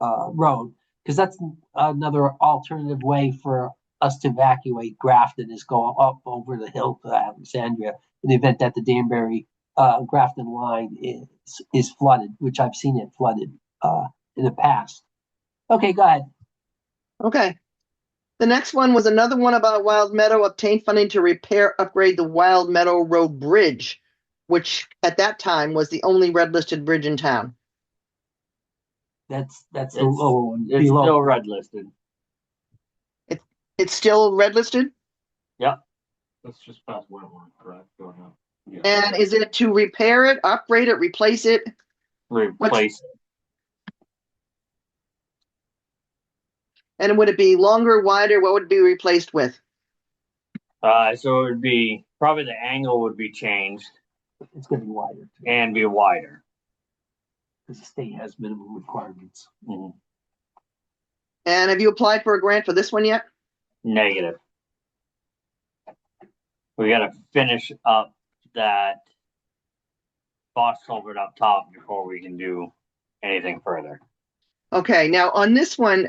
road, because that's another alternative way for us to evacuate Grafton is go up over the hill to Alexandria in the event that the Danbury Grafton line is flooded, which I've seen it flooded in the past. Okay, go ahead. Okay. The next one was another one about Wild Meadow. Obtain funding to repair, upgrade the Wild Meadow Road Bridge, which at that time was the only red listed bridge in town. That's the It's, lower one. it's below. still red listed. It's still red listed? That's just past Wentworth, correct? Going up. Yeah. And is it to repair it, upgrade it, replace it? Replace it. And would it be longer, wider? What would it be replaced with? So it would be probably the angle would be changed It's going to be wider and be wider. because the state has minimum requirements. Mhm. And have you applied for a grant for this one yet? Negative. We got to finish up that box culvert up top before we can do anything further. Okay, now on this one,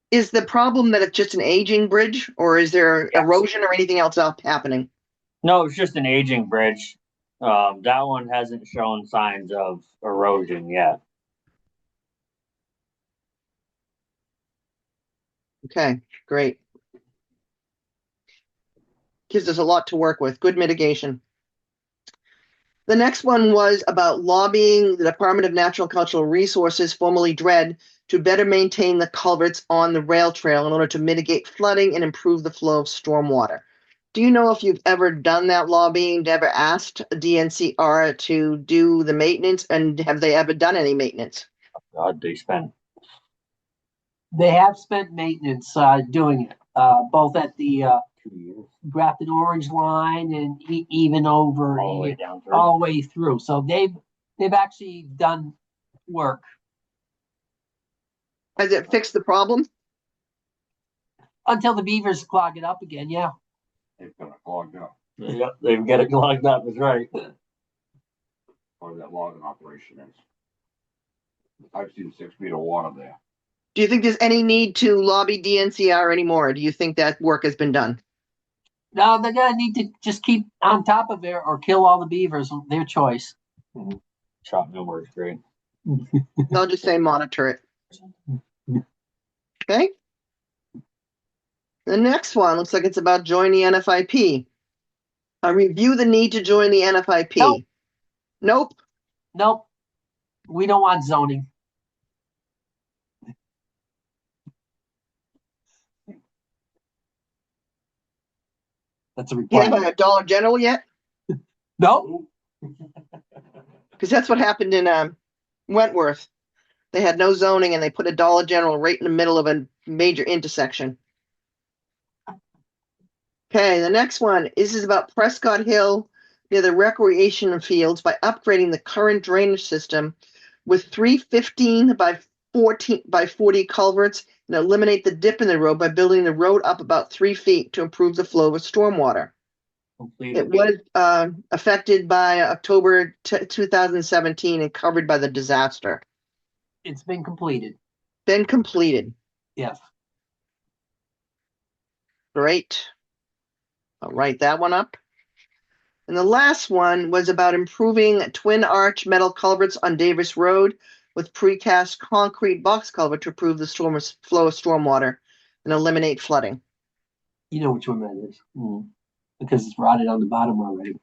is the problem that it's just an aging bridge, or is there Yes. erosion or anything else happening? No, it's just an aging bridge. That one hasn't shown signs of erosion yet. Okay, great. Gives us a lot to work with. Good mitigation. The next one was about lobbying the Department of Natural Cultural Resources, formerly DRED, to better maintain the culverts on the rail trail in order to mitigate flooding and improve the flow of stormwater. Do you know if you've ever done that lobbying, ever asked DNCR to do the maintenance, and have they ever done any maintenance? God, They have spent maintenance doing it, both at the 2 years Grafton Orange line and even over all the way here, down through. all the way through. So they've actually done work. Has it fixed the problem? Until the beavers clog it up again, yeah. They've got it clogged up, Yep, they've got it clogged up. That's right. or that logging operation is. I've seen 6 feet of water there. Do you think there's any need to lobby DNCR anymore? Do you think that work has been done? No, they're gonna need to just keep on top of it or kill all the beavers. Their choice. Shot no works great. I'll just say monitor it. Okay. The next one looks like it's about joining the NFIP. Review the need to join the NFIP. Nope. Nope. We don't want zoning. That's a You haven't requirement. had Dollar General yet? Nope. Because that's what happened in Wentworth. They had no zoning and they put a Dollar General right in the middle of a major intersection. Okay, the next one is about Prescott Hill near the recreation fields by upgrading the current drainage system with 3 15 by 14 by 40 culverts and eliminate the dip in the road by building the road up about 3 feet to improve the flow of stormwater. It Completed. was affected by October 2017 and covered by the disaster. It's been completed. Been completed. Yes. Great. I'll write that one up. And the last one was about improving twin arch metal culverts on Davis Road with precast concrete box culvert to improve the flow of stormwater and eliminate flooding. You know which one that is. Because it's rotted on the bottom already.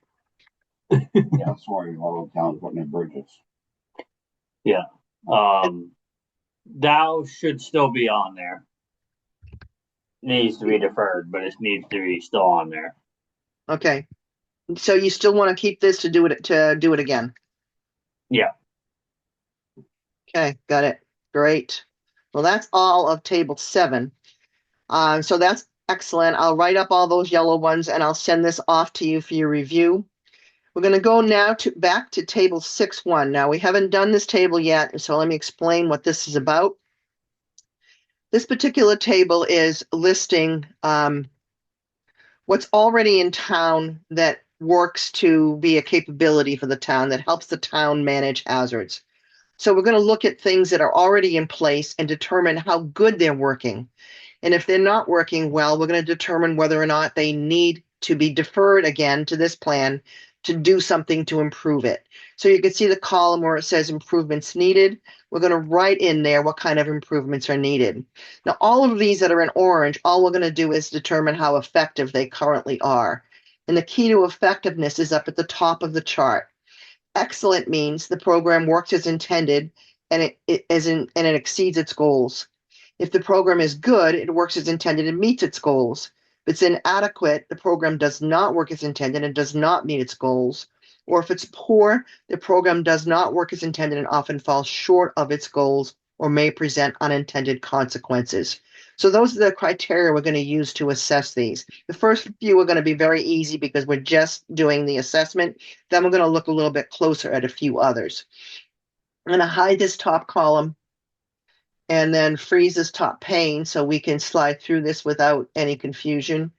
Yeah, that's why all the towns putting in bridges. That should still be on there. Needs to be deferred, but it needs to be still on there. Okay. So you still want to keep this to do it again? Yeah. Okay, got it. Great. Well, that's all of table 7. So that's excellent. I'll write up all those yellow ones and I'll send this off to you for your review. We're going to go now back to table 6.1. Now, we haven't done this table yet, so let me explain what this is about. This particular table is listing what's already in town that works to be a capability for the town, that helps the town manage hazards. So we're going to look at things that are already in place and determine how good they're working. And if they're not working well, we're going to determine whether or not they need to be deferred again to this plan to do something to improve it. So you can see the column where it says improvements needed. We're going to write in there what kind of improvements are needed. Now, all of these that are in orange, all we're going to do is determine how effective they currently are. And the key to effectiveness is up at the top of the chart. Excellent means the program works as intended and it exceeds its goals. If the program is good, it works as intended and meets its goals. If it's inadequate, the program does not work as intended and does not meet its goals. Or if it's poor, the program does not work as intended and often falls short of its goals or may present unintended consequences. So those are the criteria we're going to use to assess these. The first few are going to be very easy because we're just doing the assessment. Then we're going to look a little bit closer at a few others. I'm going to hide this top column and then freeze this top pane so we can slide through this without any confusion.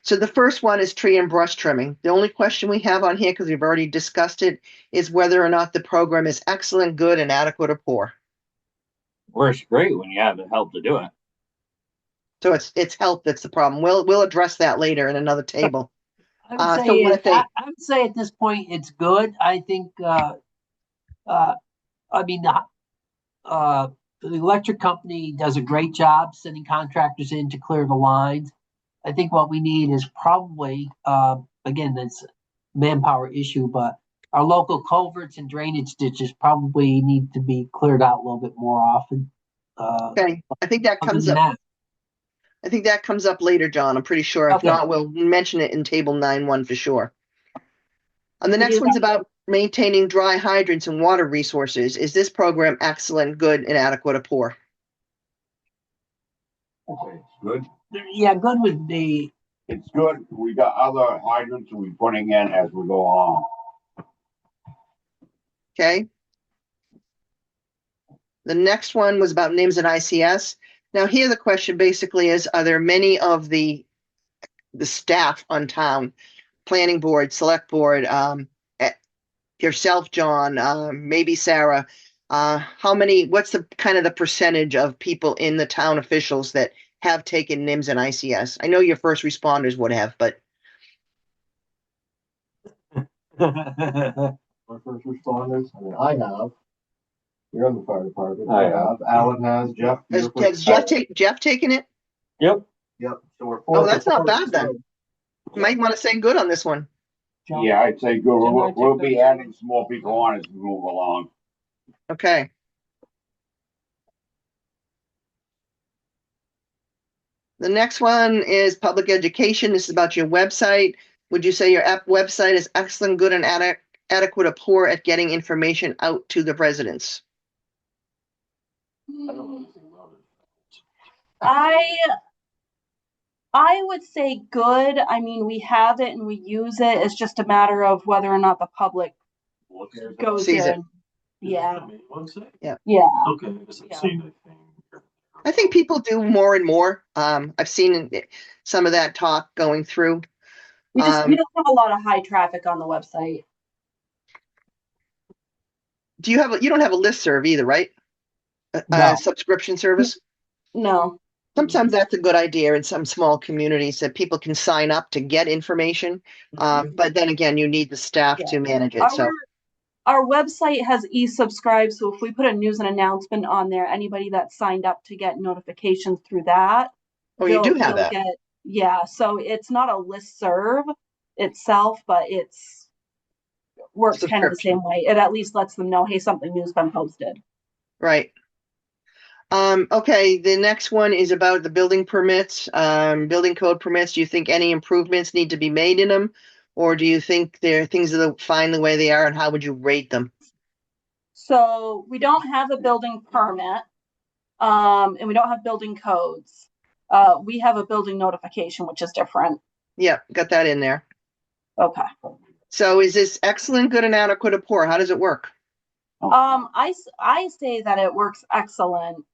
So the first one is tree and brush trimming. The only question we have on here, because we've already discussed it, is whether or not the program is excellent, good, inadequate, or poor. Works great when you have the help to do it. So it's help that's the problem. We'll address that later in another table. I would say, what if they- I would say at this point it's good. I think the electric company does a great job sending contractors in to clear the lines. I think what we need is probably, again, that's a manpower issue, but our local culverts and drainage ditches probably need to be cleared out a little bit more often. Okay, I think that Other comes than up. that, I think that comes up later, John. I'm pretty sure. If Okay. not, we'll mention it in table 9.1 for sure. And the We next do one's have- about maintaining dry hydrants and water resources. Is this program excellent, good, inadequate, or poor? Okay, it's good. yeah, good would be, It's good. We got other hydrants we're putting in as we go along. Okay. The next one was about NIMS and ICS. Now here the question basically is, are there many of the staff on town, planning board, select board, yourself, John, maybe Sarah, what's the kind of the percentage of people in the town officials that have taken NIMS and ICS? I know your first responders would have, but Our first responders, I mean, I have. You're in the fire department. I I have. Alan has. Jeff. has Jeff taken it? Yep. Yep. So we're Oh, that's not bad then. so- You might want to say good on this one. John, Yeah, I'd say good. Didn't I We'll take be that? adding some more people on as we move along. Okay. The next one is public education. This is about your website. Would you say your website is excellent, good, and adequate, or poor at getting information out to the residents? I don't know anything about it. I would say good. I mean, we have it and we use it. It's just a matter of whether or not the public Look at it. goes Sees it. in. Yeah. Yeah. Yeah. Okay, because I've seen the thing. I think people do more and more. I've seen some of that talk going through. We Um, don't have a lot of high traffic on the website. you don't have a listserv either, right? No. Subscription service? No. Sometimes that's a good idea in some small communities that people can sign up to get information. But then again, you need the staff to manage it. So Our website has e-subscribe, so if we put a news and announcement on there, anybody that signed up to get notifications through that, you do have they'll that. yeah, so it's not a listserv itself, but it's works kind of the Subscription. same way. It at least lets them know, hey, something new's been posted. Right. Okay, the next one is about the building permits, building code permits. Do you think any improvements need to be made in them? Or do you think things are fine the way they are, and how would you rate them? So we don't have a building permit, and we don't have building codes. We have a building notification, which is different. Yeah, got that in there. Okay. So is this excellent, good, and adequate, or poor? How does it work? I say that it works excellent.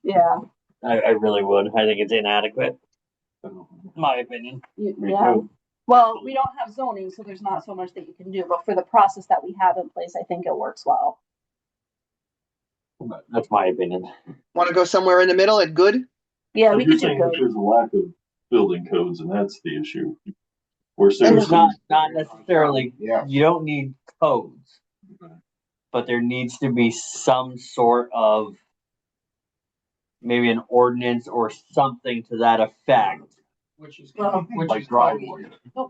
Yeah. I really would. I think it's inadequate. My opinion. Yeah. Well, we don't have zoning, so there's not so much that you can do, but for the process that we have in place, I think it works well. That's my opinion. Want to go somewhere in the middle at good? Yeah, we You're could do saying that good. there's a lack of building codes and that's the issue. Where And it's citizens, not necessarily, Yeah. you don't need codes, but there needs to be some sort of maybe an ordinance or something to that effect. Which is, Well, which like is driveway.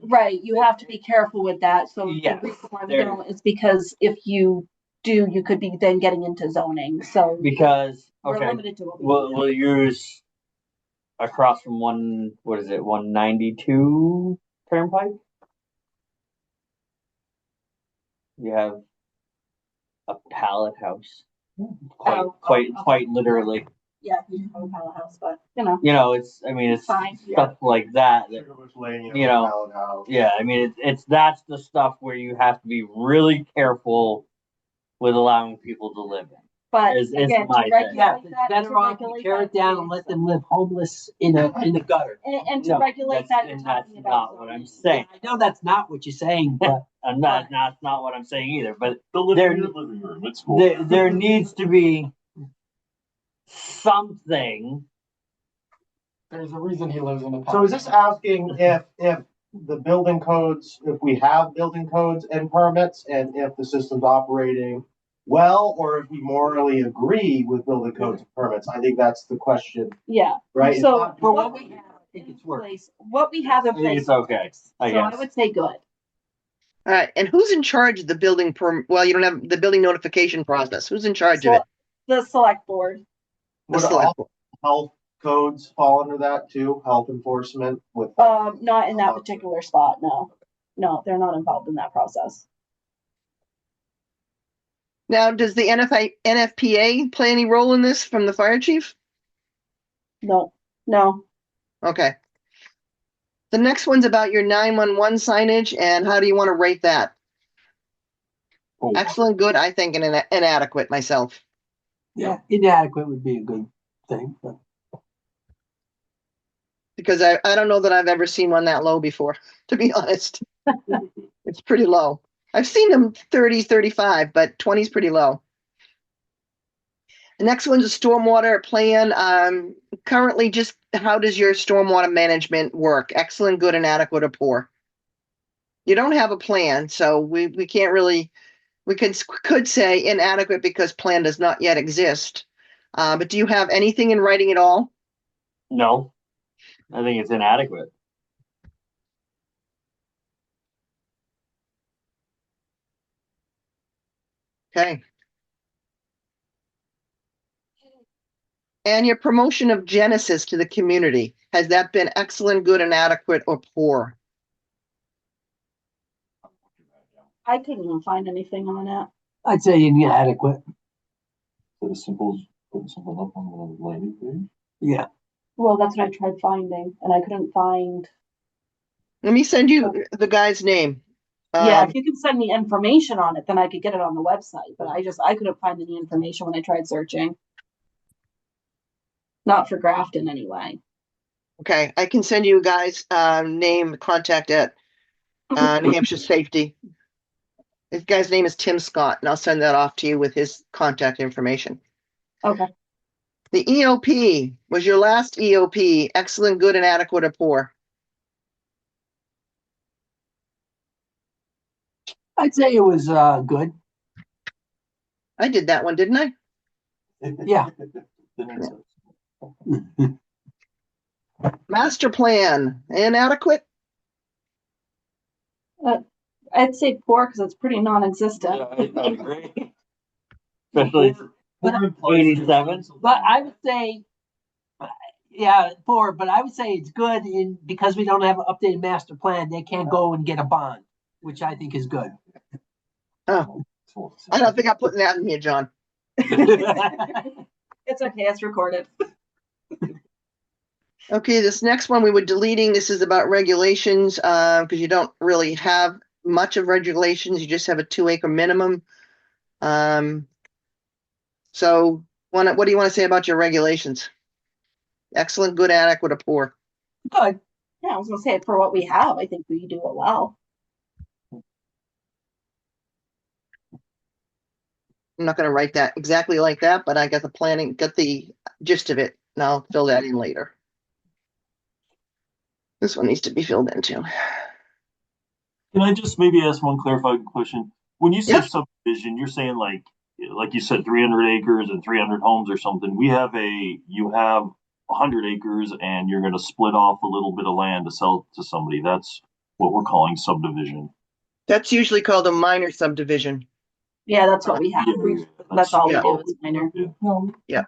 Right, you have to be careful with that. So Yes, the reason why we there- don't is because if you do, you could be then getting into zoning. So Because, we're okay, limited to what we we'll use across from 192 Turnpike? You have a pallet house. Quite literally. Yeah, you can call it a house, but you know, It's fine. stuff like that. Sugarbush Lane, You know, Pallet House. Yeah, that's the stuff where you have to be really careful with allowing people to live in. But Is again, my to thing. regulate Yeah, it's that, better to off to regulate tear that it down and let them live homeless in the gutter. and to No, regulate that, you're that's talking about not what I'm zoning. saying. I know that's not what you're saying, but And that's not what I'm saying either. But they'll live There- in your living room, it's cool. there needs to be something. there's a reason he lives in a. So is this asking if the building codes, if we have building codes and permits, and if the system's operating well, or if we morally agree with building codes and permits? I think that's the question, Yeah. right? It's So not- for what what we we have, I think it's in working. place, what we have in I think place. it's okay, I So guess. I would say good. All right, and who's in charge of the building well, you don't have the building notification process. Who's in charge of it? The select board. The Would select all board. health codes fall under that too? Health enforcement with? Not in that particular spot, no. No, they're not involved in that process. Now, does the NFPA play any role in this from the fire chief? No. Okay. The next one's about your 911 signage, and how do you want to rate that? Excellent, good, I think, and inadequate myself. Yeah, inadequate would be a good thing, but Because I don't know that I've ever seen one that low before, to be honest. It's pretty low. I've seen them 30, 35, but 20 is pretty low. The next one's a stormwater plan. Currently, just how does your stormwater management work? Excellent, good, inadequate, or poor? You don't have a plan, so we can't really, we could say inadequate because plan does not yet exist. But do you have anything in writing at all? No, I think it's inadequate. Okay. And your promotion of Genesis to the community, has that been excellent, good, inadequate, or poor? I couldn't even find anything on it. I'd say inadequate. Put a simple up on the landing page. Yeah. Well, that's what I tried finding, and I couldn't find. Let me send you the guy's name. Yeah, Um, if you could send me information on it, then I could get it on the website, but I couldn't find any information when I tried searching. Not for Grafton anyway. okay, I can send you guys name contact at New Hampshire Safety. This guy's name is Tim Scott, and I'll send that off to you with his contact information. Okay. The EOP was your last EOP. Excellent, good, and adequate, or poor. I'd say it was good. I did that one, didn't I? Yeah. Master plan, inadequate. I'd say poor because it's pretty non-existent. I agree. Especially But- 87. But I would say, yeah, poor, but I would say it's good because we don't have an updated master plan, they can't go and get a bond, which I think is good. Oh, I don't think I'm putting that in here, John. It's okay, it's recorded. Okay, this next one we were deleting. This is about regulations because you don't really have much of regulations. You just have a 2-acre minimum. So what do you want to say about your regulations? Excellent, good, adequate, or poor? Good. Yeah, I was gonna say for what we have, I think we do it well. I'm not going to write that exactly like that, but I got the gist of it, and I'll fill that in later. This one needs to be filled in too. Can I just maybe ask one clarifying question? When you say Yeah. subdivision, you're saying like you said, 300 acres and 300 homes or something. You have 100 acres and you're going to split off a little bit of land to sell to somebody. That's what we're calling subdivision. That's usually called a minor subdivision. Yeah, that's what we have. That's all we Yeah. do is minor. Yeah.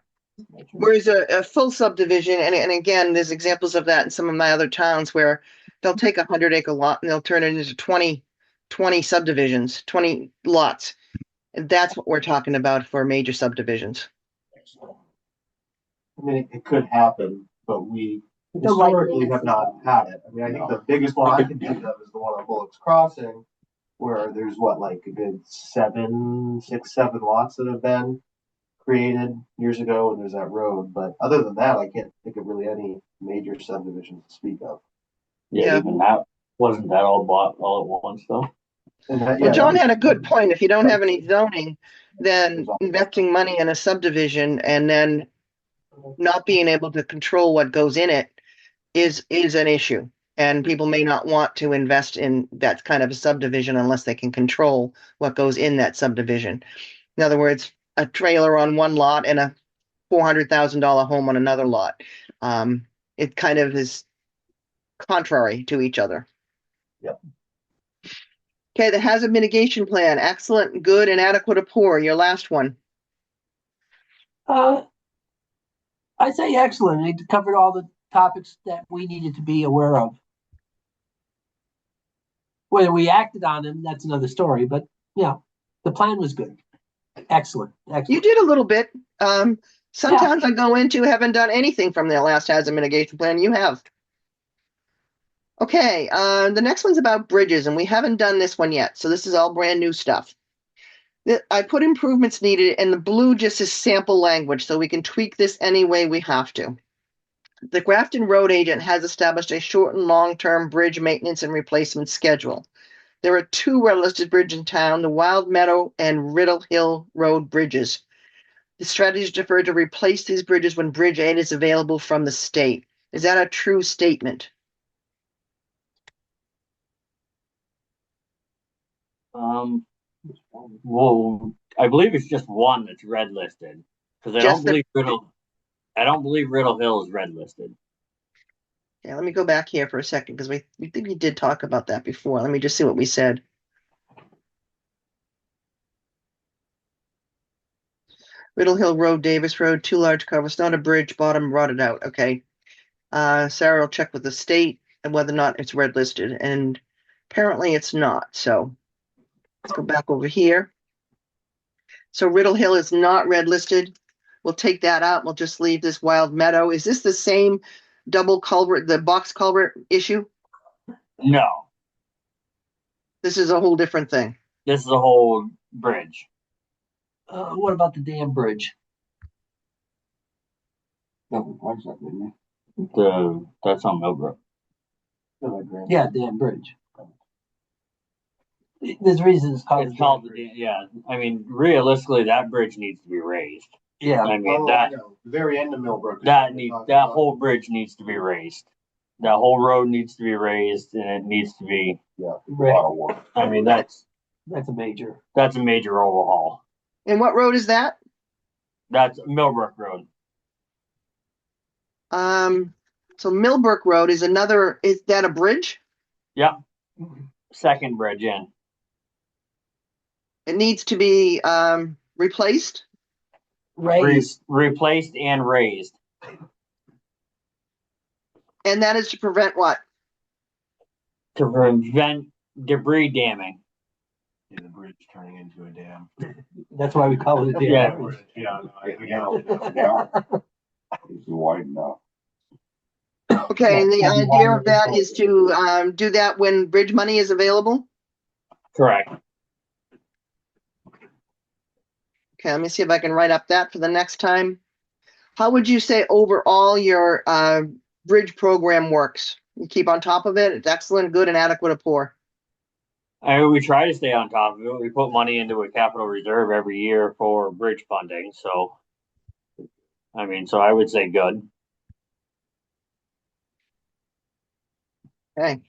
Whereas a full subdivision, and again, there's examples of that in some of my other towns where they'll take a 100-acre lot and they'll turn it into 20 subdivisions, 20 lots. And that's what we're talking about for major subdivisions. I mean, it could happen, but we The historically likeliness have is not had it. I mean, I think the biggest one I can think of is the one on Bullock's Crossing, where there's like a good 7 lots that have been created years ago, and there's that road. But other than that, I can't think of really any major subdivisions to speak of. Yeah. Even that wasn't that all bought all at once though. And that, Well, yeah, John that had a good point. If you don't have any zoning, then investing money in a subdivision and then not being able to control what goes in it is an issue. And people may not want to invest in that kind of a subdivision unless they can control what goes in that subdivision. In other words, a trailer on one lot and a $400,000 home on another lot. It kind of is contrary to each other. Yep. Okay, the hazard mitigation plan, excellent, good, and adequate, or poor. Your last one. I'd say excellent. It covered all the topics that we needed to be aware of. Whether we acted on them, that's another story. But yeah, the plan was good. Excellent. Excellent. You did a little bit. Some towns I go into haven't done anything from their last hazard mitigation plan. You have. Okay, the next one's about bridges, and we haven't done this one yet. So this is all brand new stuff. I put improvements needed, and the blue just is sample language, so we can tweak this any way we have to. The Grafton Road agent has established a short and long-term bridge maintenance and replacement schedule. There are 2 red-listed bridges in town, the Wild Meadow and Riddle Hill Road bridges. The strategy is deferred to replace these bridges when bridge aid is available from the state. Is that a true statement? Well, I believe it's just one that's red listed because I don't believe Riddle Hill is red listed. Yeah, let me go back here for a second because we think we did talk about that before. Let me just see what we said. Riddle Hill Road, Davis Road, 2 large culverts, not a bridge, bottom rotted out. Okay. Sarah will check with the state and whether or not it's red listed, and apparently it's not. So let's go back over here. So Riddle Hill is not red listed. We'll take that out. We'll just leave this Wild Meadow. Is this the same double culvert, the box culvert issue? No, This is a whole different thing. This is a whole bridge. What about the dam bridge? Nothing twice that, didn't That's on Millbrook. Yeah, dam bridge. There's reasons it's called. It's called the dam. Yeah, I mean, realistically, that bridge needs to be raised. Yeah. I mean Oh, I know. The very end of Millbrook. is what we're talking that about. whole bridge needs to be raised. That whole road needs to be raised, and it needs to be. A lot Right. of work. I mean, that's That's a major. a major overhaul. And what road is that? That's Millbrook Road. So Millbrook Road is another, is that a bridge? Yep. Second bridge in. It needs to be, replaced? Raised. Replaced and raised. And that is to prevent what? To prevent debris damming. Yeah, the bridge turning into a dam. That's why we call it a dam. Yeah. bridge. Yeah, Yeah. It's wide enough. Okay, and the Yeah, that'd be idea wider of that than is to, do that when bridge money is available? Correct. Okay, let me see if I can write up that for the next time. How would you say overall your, bridge program works? You keep on top of it? It's excellent, good, and adequate, or poor? I mean, we try to stay on top of it. We put money into a capital reserve every year for bridge funding. So, I mean, so I would say good. Okay,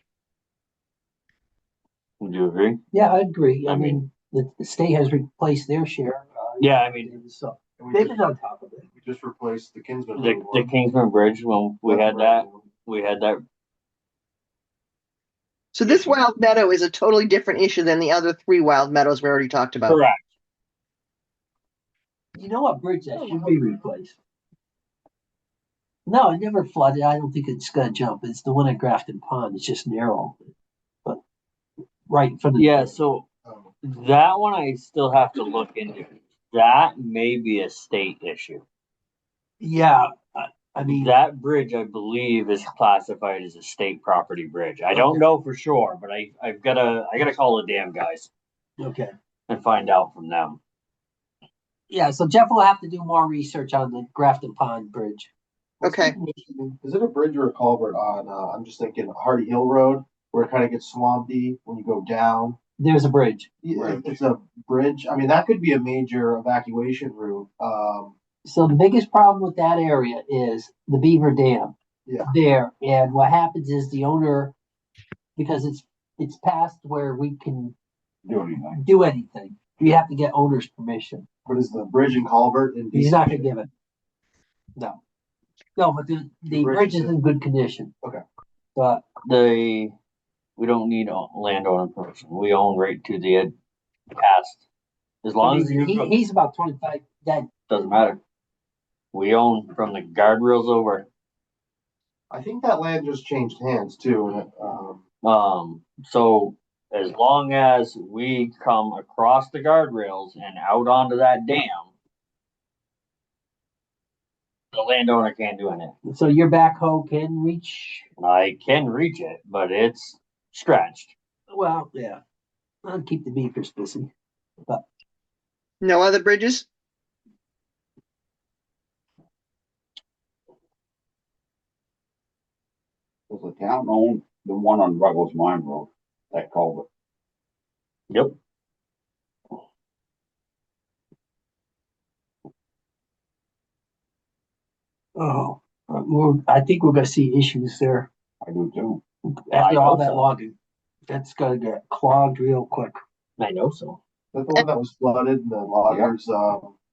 Would you agree? Yeah, I agree. I I mean, the state has replaced their share. Yeah, I mean, So And they've been on top of it. We just replaced the Kinsman. the Kingsman Bridge, when we had that. so this Wild Meadow is a totally different issue than the other three Wild Meadows we already talked about. Correct. You know what bridge that should be replaced? No, it never flooded. I don't think it's gonna jump. It's the one at Grafton Pond. It's just narrow. But right from the. Yeah, so Oh, that one I still have to look into. That may be a state issue. Yeah, I mean, That bridge, I believe, is classified as a state property bridge. I don't know for sure, but I gotta call the dam guys okay. and find out from them. Yeah, so Jeff will have to do more research on the Grafton Pond Bridge. Okay, is it a bridge or a culvert on, I'm just thinking Hardy Hill Road, where it kind of gets swampy when you go down? There's a bridge. Yeah, it's a bridge. I mean, that could be a major evacuation route. So the biggest problem with that area is the Beaver Dam. Yeah. There, and what happens is the owner, because it's past where we can Do anything. do anything, we have to get owner's permission. What is the bridge and culvert in? He's not gonna give it. No. No, but the bridge is in good condition. Okay. But We don't need a landowner person. We own right to the edge past. As long as he's about 25, that, doesn't matter. We own from the guardrails over. I think that land just changed hands too. So as long as we come across the guardrails and out onto that dam, the landowner can't do anything. so your backhoe can reach, I can reach it, but it's stretched. well, yeah. I'll keep the beavers busy. no other bridges? Does the town own the one on Ruggles Mine Road, that culvert? Yep. Oh, I think we're gonna see issues there I do too. after I all hope that so. logging. That's gonna get clogged real quick. I know so. Is that the one that was flooded and the loggers,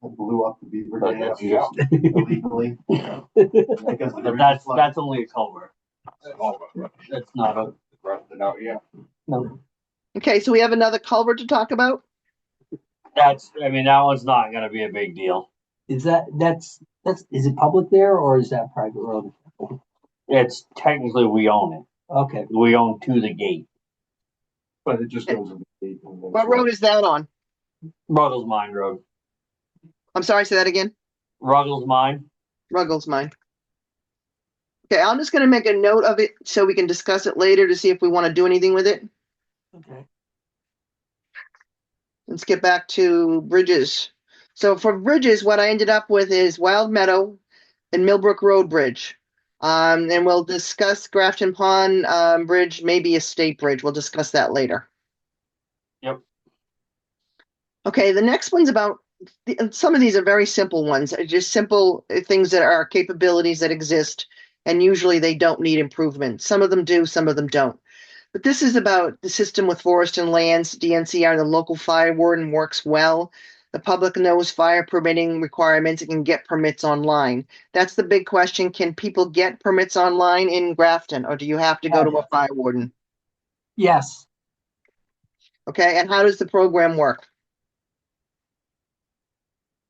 blew up the beaver But dam that's- Yeah. illegally? Because the But bridge was flooded. that's only a culvert. That's not a Rusted out, yeah. no. Okay, so we have another culvert to talk about? That one's not gonna be a big deal. Is is it public there or is that private road? It's technically we own it. Okay, We own to the gate. But it just goes. in the- What road is that on? Ruggles Mine Road. I'm sorry, say that again. Ruggles Mine. Ruggles mine. Okay, I'm just gonna make a note of it so we can discuss it later to see if we want to do anything with it. okay. Let's get back to bridges. So for bridges, what I ended up with is Wild Meadow and Millbrook Road Bridge. And we'll discuss Grafton Pond Bridge, maybe a state bridge. We'll discuss that later. Yep. Okay, the next one's about some of these are very simple ones, just simple things that are capabilities that exist, and usually they don't need improvement. Some of them do, some of them don't. But this is about the system with Forest and Lands, DNCR, the local fire warden works well. The public knows fire permitting requirements and can get permits online. That's the big question. Can people get permits online in Grafton, or do you have to go to a fire warden? Yes. Okay, and how does the program work?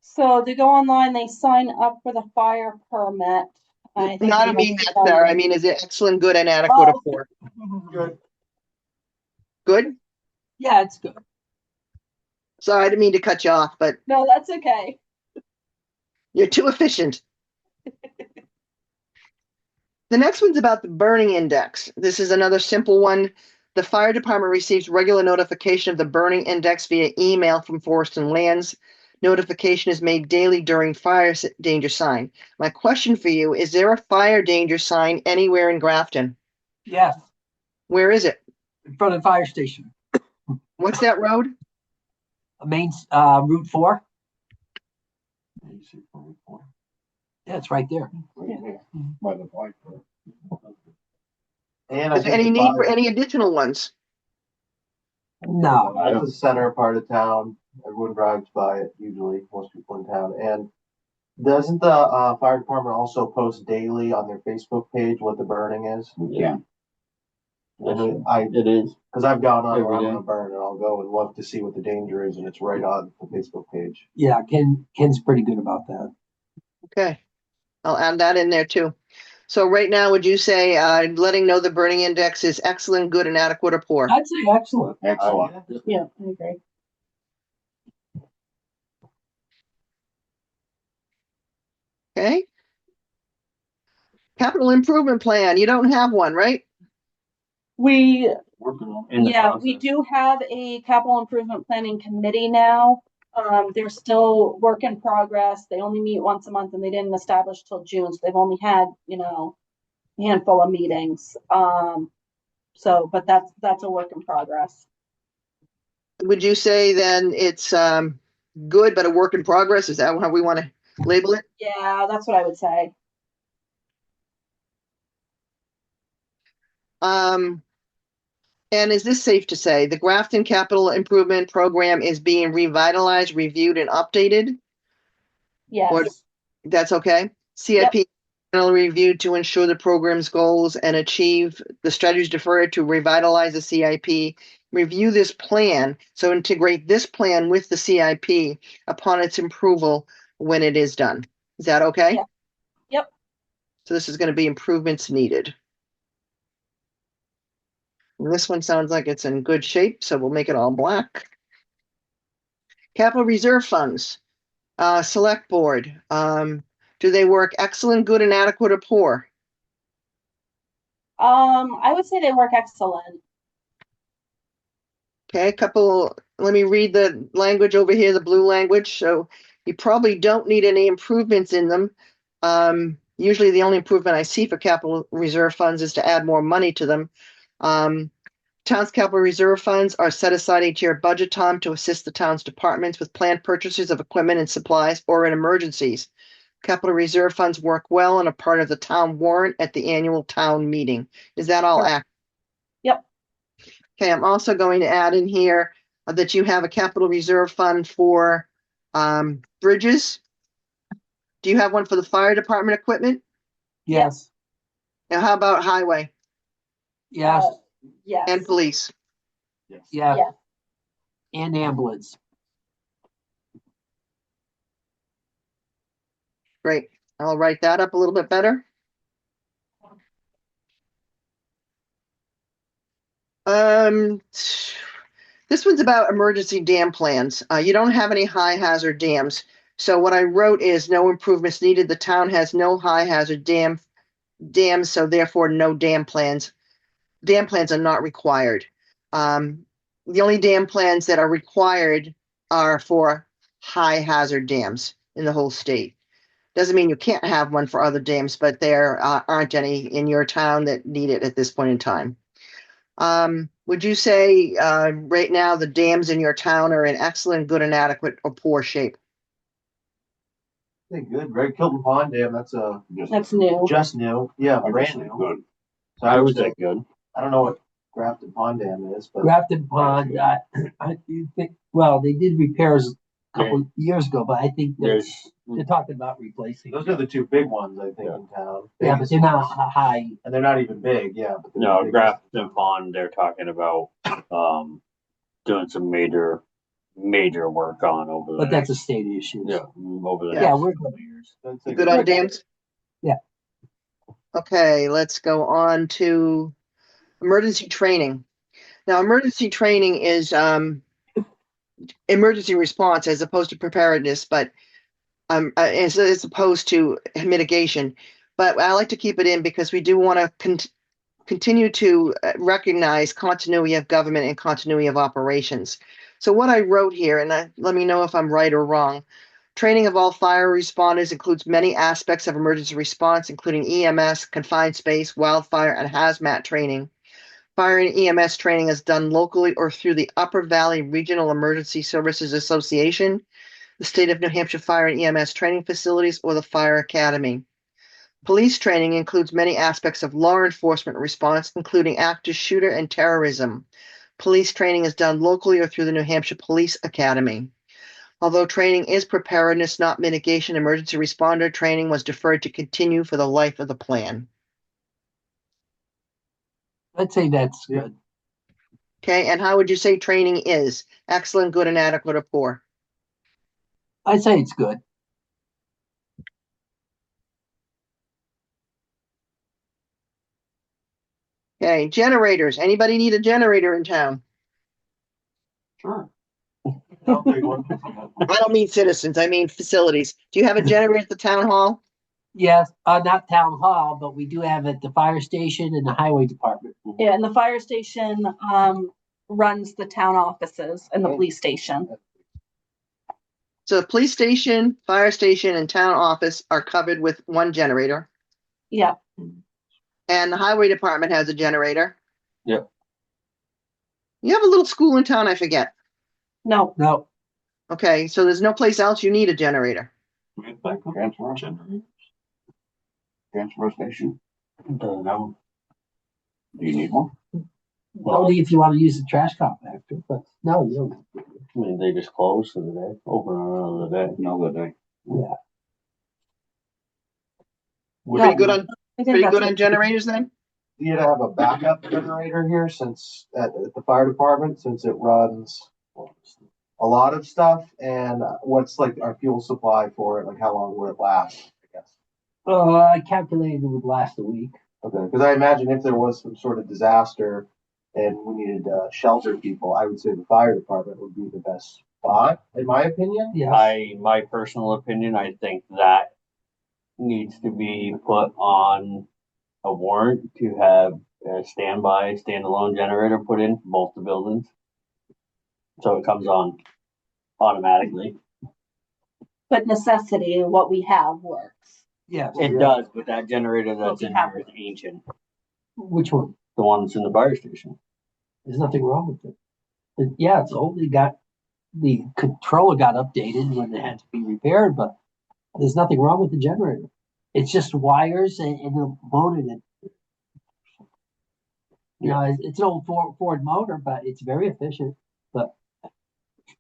So they go online, they sign up for the fire permit. I think Not you I mean must that, have done Sarah. it. I mean, is it excellent, good, and adequate, or Oh. poor? Good. Good? Yeah, it's good. Sorry, I didn't mean to cut you off, but No, that's okay. you're too efficient. The next one's about the burning index. This is another simple one. The fire department receives regular notification of the burning index via email from Forest and Lands. Notification is made daily during fire danger sign. My question for you, is there a fire danger sign anywhere in Grafton? Yes, Where is it? in front of the fire station. What's that road? Main, Route 4. Yeah, it's right there. By the bike. And I Is there think any the need for fire- any additional ones? No, It's the center part of town. Everyone drives by it usually, most people in town. And doesn't the fire department also post daily on their Facebook page what the burning is? Yeah. And It is. because I've gone on where I'm Every day. gonna burn and I'll go and look to see what the danger is, and it's right on the Facebook page. yeah, Ken's pretty good about that. Okay, I'll add that in there too. So right now, would you say letting know the burning index is excellent, good, and adequate, or poor? I'd say excellent. Excellent. Yeah, I agree. Okay. Capital improvement plan. You don't have one, right? We, Working on. In the yeah, we process. do have a capital improvement planning committee now. They're still work in progress. They only meet once a month and they didn't establish till June, so they've only had, a handful of meetings. But that's a work in progress. Would you say then it's good, but a work in progress? Is that how we want to label it? Yeah, that's what I would say. And is this safe to say? The Grafton Capital Improvement Program is being revitalized, reviewed, and updated? Or Yes. that's okay? CIP reviewed to ensure the program's goals and achieve the strategies deferred to revitalize the CIP. Review this plan, so integrate this plan with the CIP upon its approval when it is done. Is that okay? Yeah. Yep. So this is going to be improvements needed. And this one sounds like it's in good shape, so we'll make it all black. Capital reserve funds, select board. Do they work excellent, good, and adequate, or poor? I would say they work excellent. Okay, let me read the language over here, the blue language. So you probably don't need any improvements in them. Usually the only improvement I see for capital reserve funds is to add more money to them. Town's capital reserve funds are set aside each year budget time to assist the town's departments with planned purchases of equipment and supplies or in emergencies. Capital reserve funds work well and are part of the town warrant at the annual town meeting. Is that all accurate? Yep. Okay, I'm also going to add in here that you have a capital reserve fund for bridges. Do you have one for the fire department equipment? Yes, Now, how about highway yes, Yes. and police? yes, Yeah. and ambulance. Great. I'll write that up a little bit better. This one's about emergency dam plans. You don't have any high hazard dams. So what I wrote is no improvements needed. The town has no high hazard dams, so therefore no dam plans. Dam plans are not required. The only dam plans that are required are for high hazard dams in the whole state. Doesn't mean you can't have one for other dams, but there aren't any in your town that need it at this point in time. Would you say right now the dams in your town are in excellent, good, inadequate, or poor shape? I think good, right? Kilton Pond Dam, that's That's new. just new. Yeah, I brand guess it's new. good. So I I would would say say, good. I don't know what Grafton Pond Dam is, but Grafton Pond, you think, well, they did repairs a couple years ago, but I think There's they're talking about replacing. those are the two big ones, I think, in town. Yeah, but they're not high. And they're not even big, yeah. But they're no the biggest. Grafton Pond. They're talking about doing some major work on over the But that's a next, state issue. yeah, over the Yeah. next we're couple good. years. I'd You say good on dams? Yeah. Okay, let's go on to emergency training. Now, emergency training is emergency response as opposed to preparedness, but as opposed to mitigation. But I like to keep it in because we do want to continue to recognize continuity of government and continuity of operations. So what I wrote here, and let me know if I'm right or wrong. Training of all fire responders includes many aspects of emergency response, including EMS, confined space, wildfire, and hazmat training. Fire and EMS training is done locally or through the Upper Valley Regional Emergency Services Association, the State of New Hampshire Fire and EMS training facilities, or the Fire Academy. Police training includes many aspects of law enforcement response, including active shooter and terrorism. Police training is done locally or through the New Hampshire Police Academy. Although training is preparedness, not mitigation, emergency responder training was deferred to continue for the life of the plan. I'd say that's Yeah. good. Okay, and how would you say training is? Excellent, good, inadequate, or poor? I'd say it's good. Okay, generators. Anybody need a generator in town? Sure. No big one. I don't mean citizens, I mean facilities. Do you have a generator at the town hall? Yes, not town hall, but we do have it at the fire station and the highway department. Yeah, and the fire station, runs the town offices and the police station. So the police station, fire station, and town office are covered with one generator. Yeah, And the highway department has a generator. Yep. You have a little school in town, I forget. no, No, Okay, so there's no place else you need a generator. We have backup Transfer, generators. transfer station. Don't know. Do you need one? only if you want to use the trash compactor, but no, you don't. I mean, they just closed for the day, open another day. Another day. Yeah. Pretty good on I think pretty that's good on generators then? You to have a backup generator here since at the fire department, since it runs a lot of stuff. And what's like our fuel supply for it? Like how long would it last? I guess. I calculated it would last a week. Okay, because I imagine if there was some sort of disaster and we needed to shelter people, I would say the fire department would be the best spot, in my opinion. Yeah. My personal opinion, I think that needs to be put on a warrant to have a standalone generator put in for both the buildings. So it comes on automatically. but necessity, what we have works. Yes. It does, but that generator that's we in have there is ancient. Which one? The one that's in the fire station. There's nothing wrong with it. Yeah, it's only got the controller got updated when it had to be repaired, but there's nothing wrong with the generator. It's just wires and the motor that. You know, it's an old Ford motor, but it's very efficient. But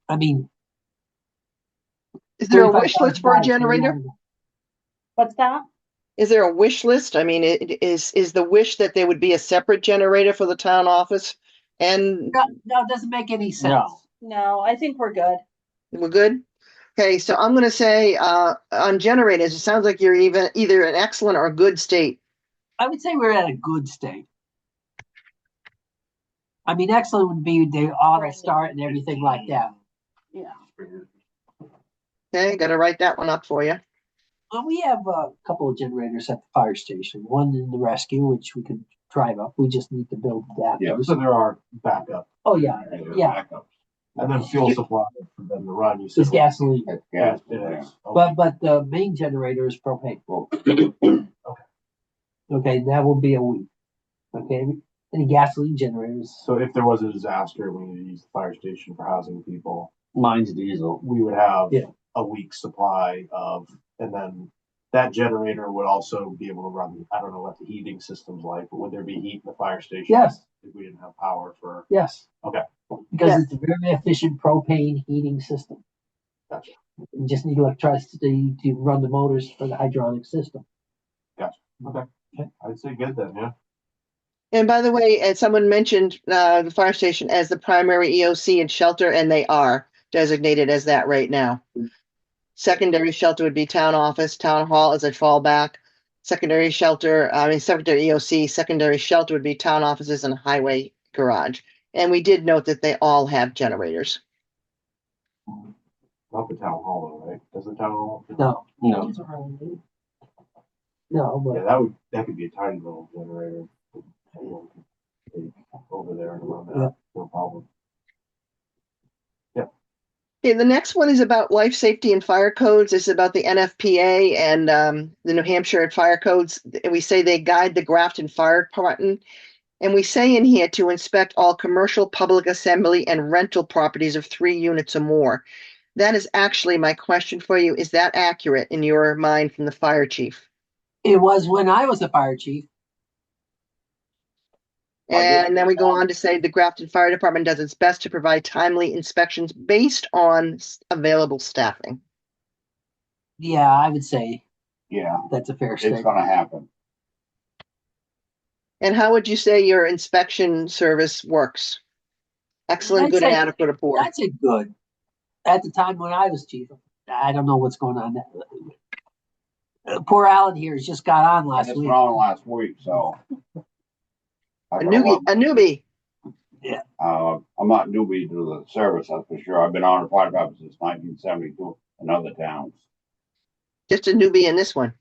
I mean, Is there a wish list for a $35,000 generator? What's that? Is there a wish list? I mean, is the wish that there would be a separate generator for the town office? And No, it doesn't make any sense. No. No, I think we're good. we're good? Okay, so I'm gonna say on generators, it sounds like you're either an excellent or a good state. I would say we're at a good state. I mean, excellent would be the auto start and everything like that. Yeah. Okay, gotta write that one up for you. Well, we have a couple of generators at the fire station. One in the rescue, which we could drive up. We just need to build adapters. Yeah, so there are backup. Oh yeah, yeah. Backups. And then fuel supply for them to run, you said. It's gasoline, It's Yeah, gas, it yeah. is. Okay. but the main generator is propane. Okay. Okay, that will be a week. Okay, any gasoline generators, So if there was a disaster, we need to use the fire station for housing people, Mine's diesel. we would have Yeah. a week's supply of, and then that generator would also be able to run, I don't know what the heating system's like, but would there be heat in the fire station? Yes. If we didn't have power for, yes. Okay. Because Yeah. it's a very efficient propane heating system. Gotcha. You just need electricity to run the motors for the hydronic system. I'd say good then, yeah. And by the way, as someone mentioned, the fire station as the primary EOC and shelter, and they are designated as that right now. Secondary shelter would be town office, town hall as a fallback. Secondary EOC, secondary shelter would be town offices and highway garage. And we did note that they all have generators. Not the town hall though, right? Does the town hall? No, No. no, Yeah, but that could be a tiny little generator. Anyone could take over there and run Yeah. that, no problem. Okay, the next one is about life safety and fire codes. This is about the NFPA and the New Hampshire Fire Codes. We say they guide the Grafton Fire Department. And we say in here to inspect all commercial, public assembly, and rental properties of 3 units or more. That is actually my question for you. Is that accurate in your mind from the fire chief? it was when I was a fire chief. And then we go on to say the Grafton Fire Department does its best to provide timely inspections based on available staffing. Yeah, I would say Yeah, that's a fair it's statement. gonna happen. And how would you say your inspection service works? Excellent, I'd good, and say- adequate, or poor? I'd say good. At the time when I was chief, I don't know what's going on. Poor Alan here has just got on I last just week. went on last week, so. I A gotta newbie, work. a newbie. I'm not newbie to the service, that's for sure. I've been on the fire department since 1972 in other towns. Just a newbie in this one.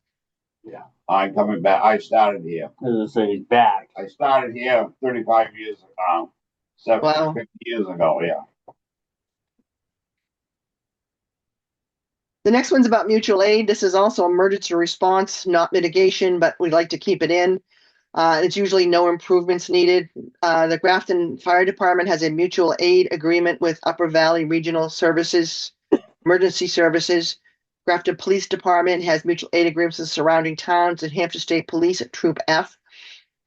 I'm coming back. I started here. As I say, he's back. I started here 35 years, 50 Wow. years ago, yeah. The next one's about mutual aid. This is also emergency response, not mitigation, but we like to keep it in. It's usually no improvements needed. The Grafton Fire Department has a mutual aid agreement with Upper Valley Regional Services, Emergency Services. Grafton Police Department has mutual aid agreements with surrounding towns and Hampshire State Police at Troop F,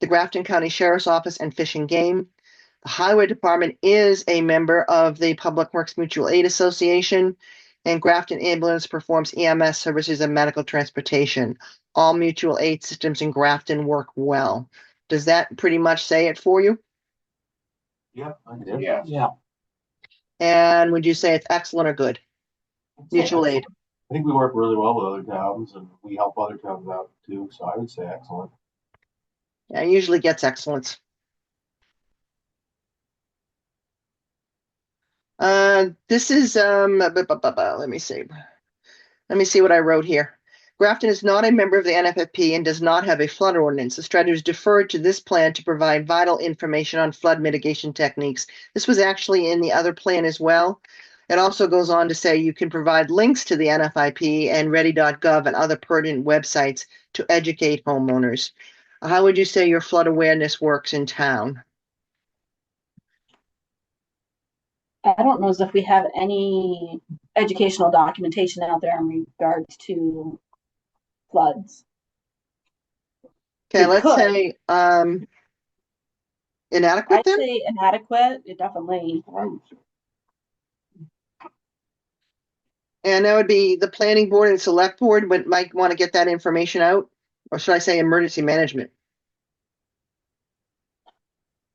the Grafton County Sheriff's Office, and Fish and Game. The Highway Department is a member of the Public Works Mutual Aid Association, and Grafton Ambulance performs EMS services and medical transportation. All mutual aid systems in Grafton work well. Does that pretty much say it for you? Yeah. Yes. Yeah, And would you say it's excellent or good? Mutual aid. I think we work really well with other towns and we help other towns out too, so I would say excellent. Yeah, it usually gets excellence. This is let me see. Let me see what I wrote here. Grafton is not a member of the NFFP and does not have a flood ordinance. The Straters deferred to this plan to provide vital information on flood mitigation techniques. This was actually in the other plan as well. It also goes on to say you can provide links to the NFIP and ready.gov and other pertinent websites to educate homeowners. How would you say your flood awareness works in town? I don't know as if we have any educational documentation out there in regards to floods. Okay, We let's could. say inadequate I'd then? say inadequate, it definitely. And that would be the planning board and select board might want to get that information out, or should I say emergency management?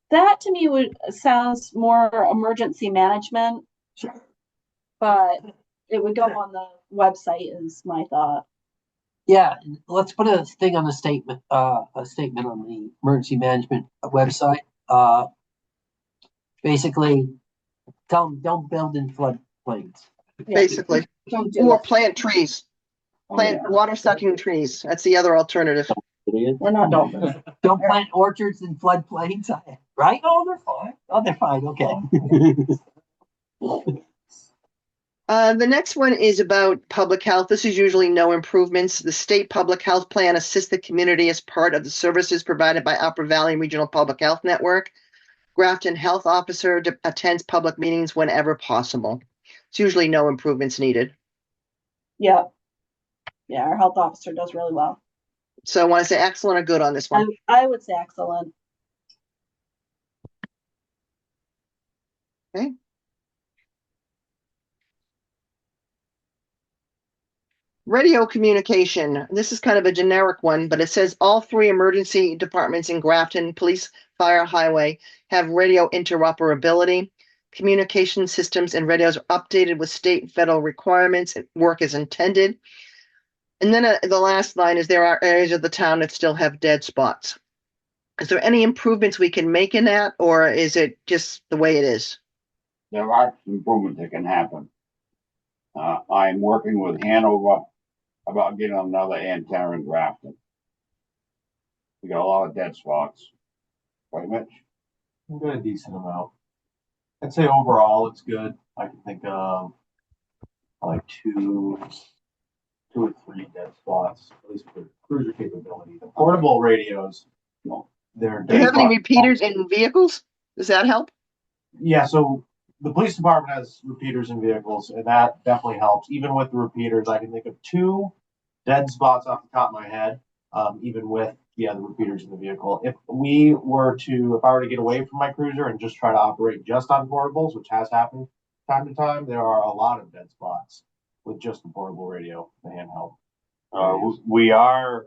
That to me sounds more emergency management. But it would go on the website is my thought. yeah. Let's put a thing on a statement on the emergency management website. Basically, tell them don't build in floodplains. Yeah, Basically, don't do or it. plant trees, plant water sucking trees. That's the other alternative. Idiot. We're not dolphins. Don't plant orchards in floodplains, right? Oh, they're fine. Oh, they're fine. Okay. The next one is about public health. This is usually no improvements. The state public health plan assists the community as part of the services provided by Upper Valley Regional Public Health Network. Grafton Health Officer attends public meetings whenever possible. It's usually no improvements needed. Yeah. Yeah, our health officer does really well. So I want to say excellent or good on this one. I would say excellent. Okay. Radio communication. This is kind of a generic one, but it says all three emergency departments in Grafton, police, fire, highway, have radio interoperability. Communication systems and radios are updated with state and federal requirements and work as intended. And then the last line is there are areas of the town that still have dead spots. Is there any improvements we can make in that, or is it just the way it is? There are improvements that can happen. I'm working with Hanover about getting another antenna in Grafton. We got a lot of dead spots. Right, Mitch? We've got a decent amount. I'd say overall it's good. I can think of like two or three dead spots, at least for cruiser capability. The portable radios, they're Do you have any dead repeaters in vehicles? Does that help? Yeah, so the police department has repeaters in vehicles, and that definitely helps. Even with the repeaters, I can think of two dead spots off the top of my head, even with the repeaters in the vehicle. If I were to get away from my cruiser and just try to operate just on portables, which has happened time to time, there are a lot of dead spots with just the portable radio, the handheld. We are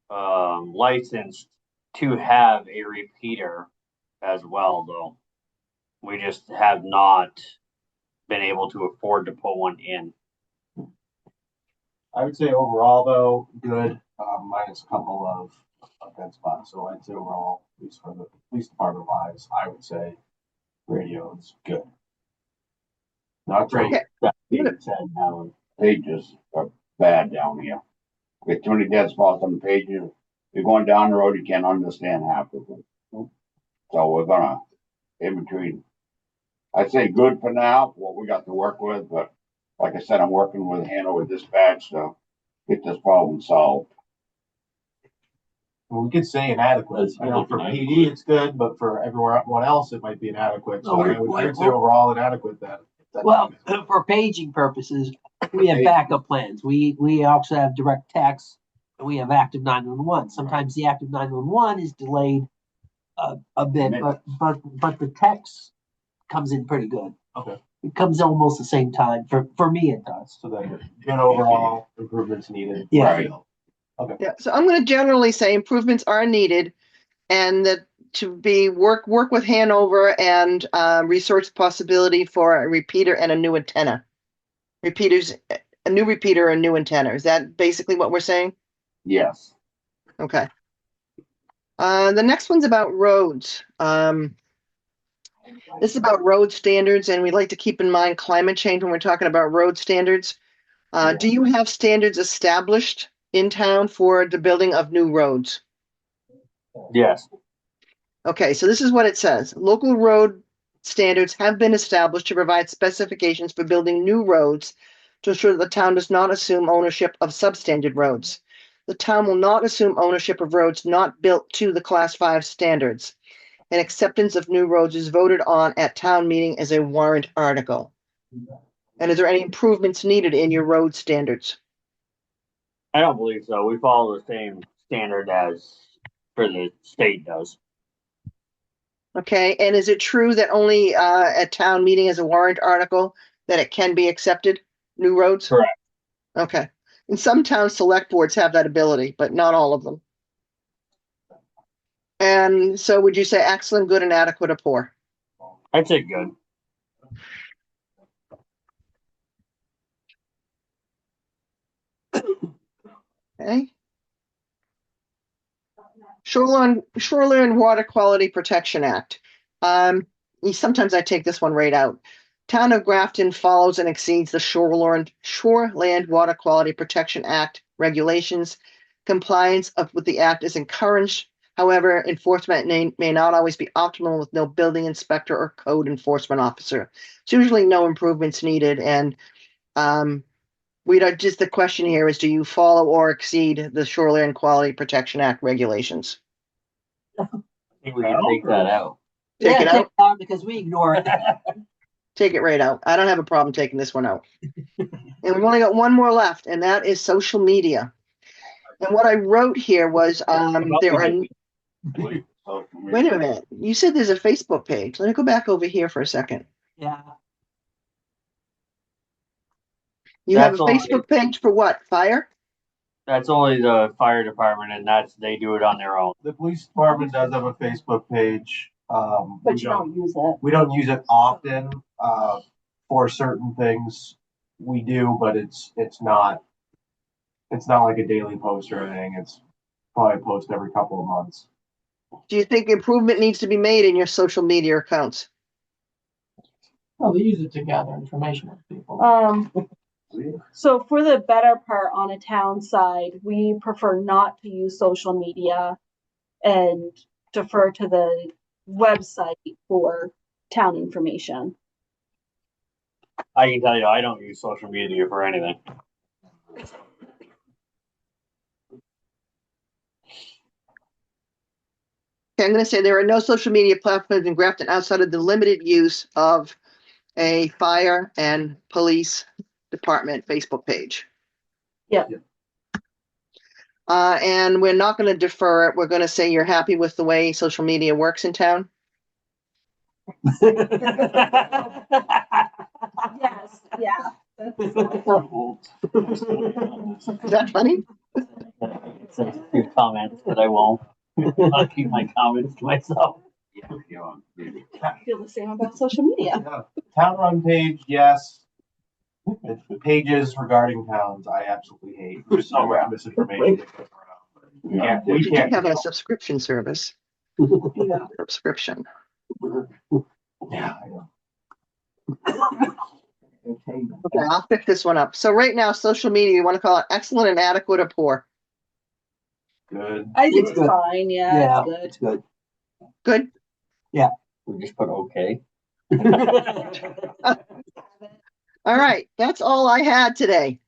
licensed to have a repeater as well, though. We just have not been able to afford to put one in. I would say overall, though, good, minus a couple of dead spots. So I'd say overall, at least for the police department wise, I would say radio is good. Not great. Okay. That being said, Alan, Pages are bad down here. We got too many dead spots on the pages. You're going down the road, you can't understand half of them. So we're gonna, in between, I'd say good for now, for what we got to work with, but like I said, I'm working with Hanover Dispatch to get this problem solved. Well, we could say inadequate. I know for PD it's good, but for everyone else it might be inadequate. So I would say overall inadequate then. Well, for paging purposes, we have backup plans. We also have direct text, and we have active 911. Sometimes the active 911 is delayed a bit, but the text comes in pretty good. Okay. It comes almost the same time. For me, it does. So then good overall, improvements needed. Yeah. Right. Okay. Yeah. So I'm going to generally say improvements are needed, and that to be work with Hanover and research the possibility for a repeater and a new antenna. Repeaters, a new repeater, a new antenna. Is that basically what we're saying? Yes. Okay. The next one's about roads. This is about road standards, and we like to keep in mind climate change when we're talking about road standards. Do you have standards established in town for the building of new roads? yes, Okay, so this is what it says. Local road standards have been established to provide specifications for building new roads to ensure that the town does not assume ownership of substandard roads. The town will not assume ownership of roads not built to the Class 5 standards. And acceptance of new roads is voted on at town meeting as a warrant article. And is there any improvements needed in your road standards? I don't believe so. We follow the same standard as for the state does. Okay, and is it true that only at town meeting as a warrant article that it can be accepted, new roads? Correct. Okay. And some town select boards have that ability, but not all of them. And so would you say excellent, good, and adequate, or poor? I'd say good. Okay. Shoreline Water Quality Protection Act. Sometimes I take this one right out. Town of Grafton follows and exceeds the Shoreland Water Quality Protection Act regulations. Compliance with the act is encouraged However, enforcement may not always be optimal with no building inspector or code enforcement officer. It's usually no improvements needed. And we don't, just the question here is, do you follow or exceed the Shoreline Quality Protection Act regulations? I think we can take that out. Take it out? Because we ignore it. Take it right out. I don't have a problem taking this one out. And we've only got one more left, and that is social media. And what I wrote here was there are. Wait a minute. You said there's a Facebook page. Let me go back over here for a second. Yeah. You have a Facebook page for what? Fire? That's only the fire department, and they do it on their own. The police department does have a Facebook page. But you don't use it. We don't use it often, for certain things. We do, but it's not like a daily post or anything. It's probably a post every couple of months. Do you think improvement needs to be made in your social media accounts? Well, they use it to gather information on people. So for the better part on a town side, we prefer not to use social media and defer to the website for town information. I can tell you, I don't use social media for anything. Okay, I'm going to say there are no social media platforms in Grafton outside of the limited use of a fire and police department Facebook page. Yep. And we're not going to defer it. We're going to say you're happy with the way social media works in town. Yes, yeah. Is that funny? Some few comments, but I won't. I'll keep my comments to myself. I feel the same about social media. Town run page, yes. The pages regarding towns, I absolutely hate. There's so much misinformation that goes around. We You do can't. have a subscription service. Yeah. Subscription. Yeah, I know. Okay, I'll pick this one up. So right now, social media, you want to call it excellent, inadequate, or poor? Good. I think It's it's good. fine. Yeah, Yeah, it's good. it's good. Good. We just put okay. All right, that's all I had today.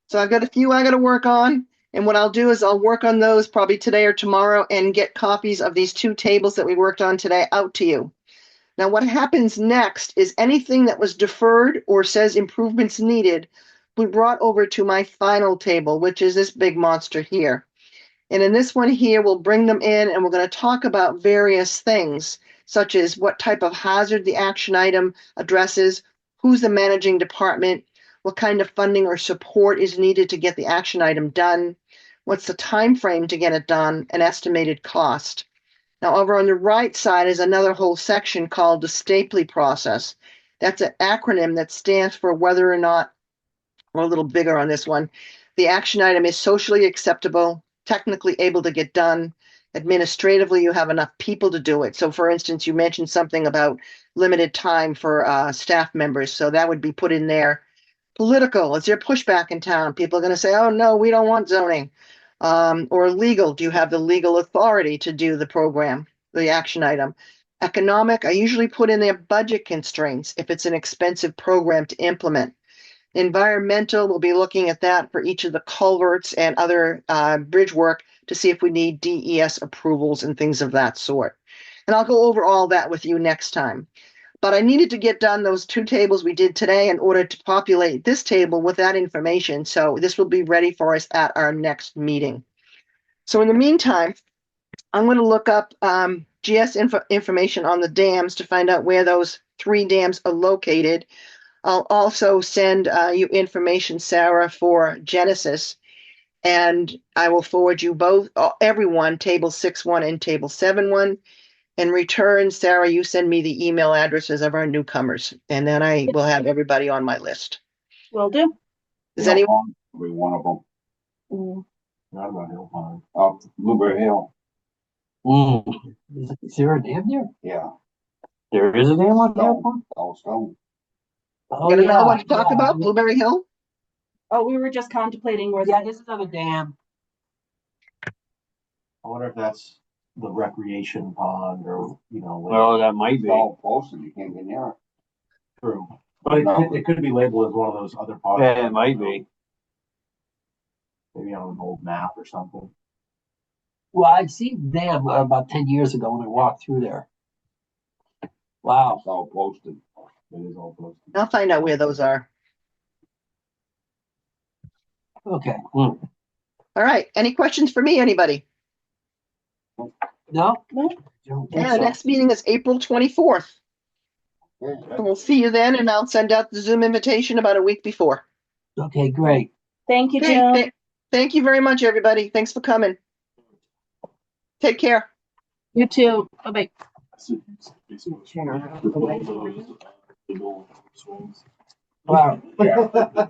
So I've got a few I got to work on. And what I'll do is I'll work on those probably today or tomorrow and get copies of these two tables that we worked on today out to you. Now, what happens next is anything that was deferred or says improvements needed, we brought over to my final table, which is this big monster here. And in this one here, we'll bring them in and we're going to talk about various things, such as what type of hazard the action item addresses, who's the managing department, what kind of funding or support is needed to get the action item done, what's the time frame to get it done, and estimated cost. Now, over on the right side is another whole section called the Stapley process. That's an acronym that stands for whether or not, we're a little bigger on this one, the action item is socially acceptable, technically able to get done, administratively you have enough people to do it. So for instance, you mentioned something about limited time for staff members, so that would be put in there. Political, is there pushback in town? People are going to say, oh no, we don't want zoning. Or legal, do you have the legal authority to do the program, the action item? Economic, I usually put in there budget constraints if it's an expensive program to implement. Environmental, we'll be looking at that for each of the culverts and other bridge work to see if we need DES approvals and things of that sort. And I'll go over all that with you next time. But I needed to get done those two tables we did today in order to populate this table with that information. So this will be ready for us at our next meeting. So in the meantime, I'm going to look up GS information on the dams to find out where those 3 dams are located. I'll also send you information, Sarah, for Genesis, and I will forward you both, everyone, table 6.1 and table 7.1. In return, Sarah, you send me the email addresses of our newcomers, and then I will have everybody on my list. Will do. Does anyone? Be one of them. Mm. Not about Hill Pond. Up Blueberry Hill. Is there a dam there? Yeah. There is a dam on that one? All stone. Oh, Got another one to yeah, talk about? Blueberry Hill? Oh, we were just contemplating where Yeah, that this is another dam. I wonder if that's the recreation pond or, Well, that might It's be. all posted, you can't get near it. true. But it could be labeled as one of those other ponds. Yeah, it might be. Maybe on an old map or something. Well, I'd seen them about 10 years ago when I walked through there. Wow. It's all posted. It is all posted. I'll find out where those are. Okay. All right. Any questions for me, anybody? No? Yeah, next meeting is April 24th. We'll see you then, and I'll send out the Zoom invitation about a week before. Okay, great. Thank you, Okay, June. thank you very much, everybody. Thanks for coming. Take care. You too. Bye-bye. Wow. Yeah.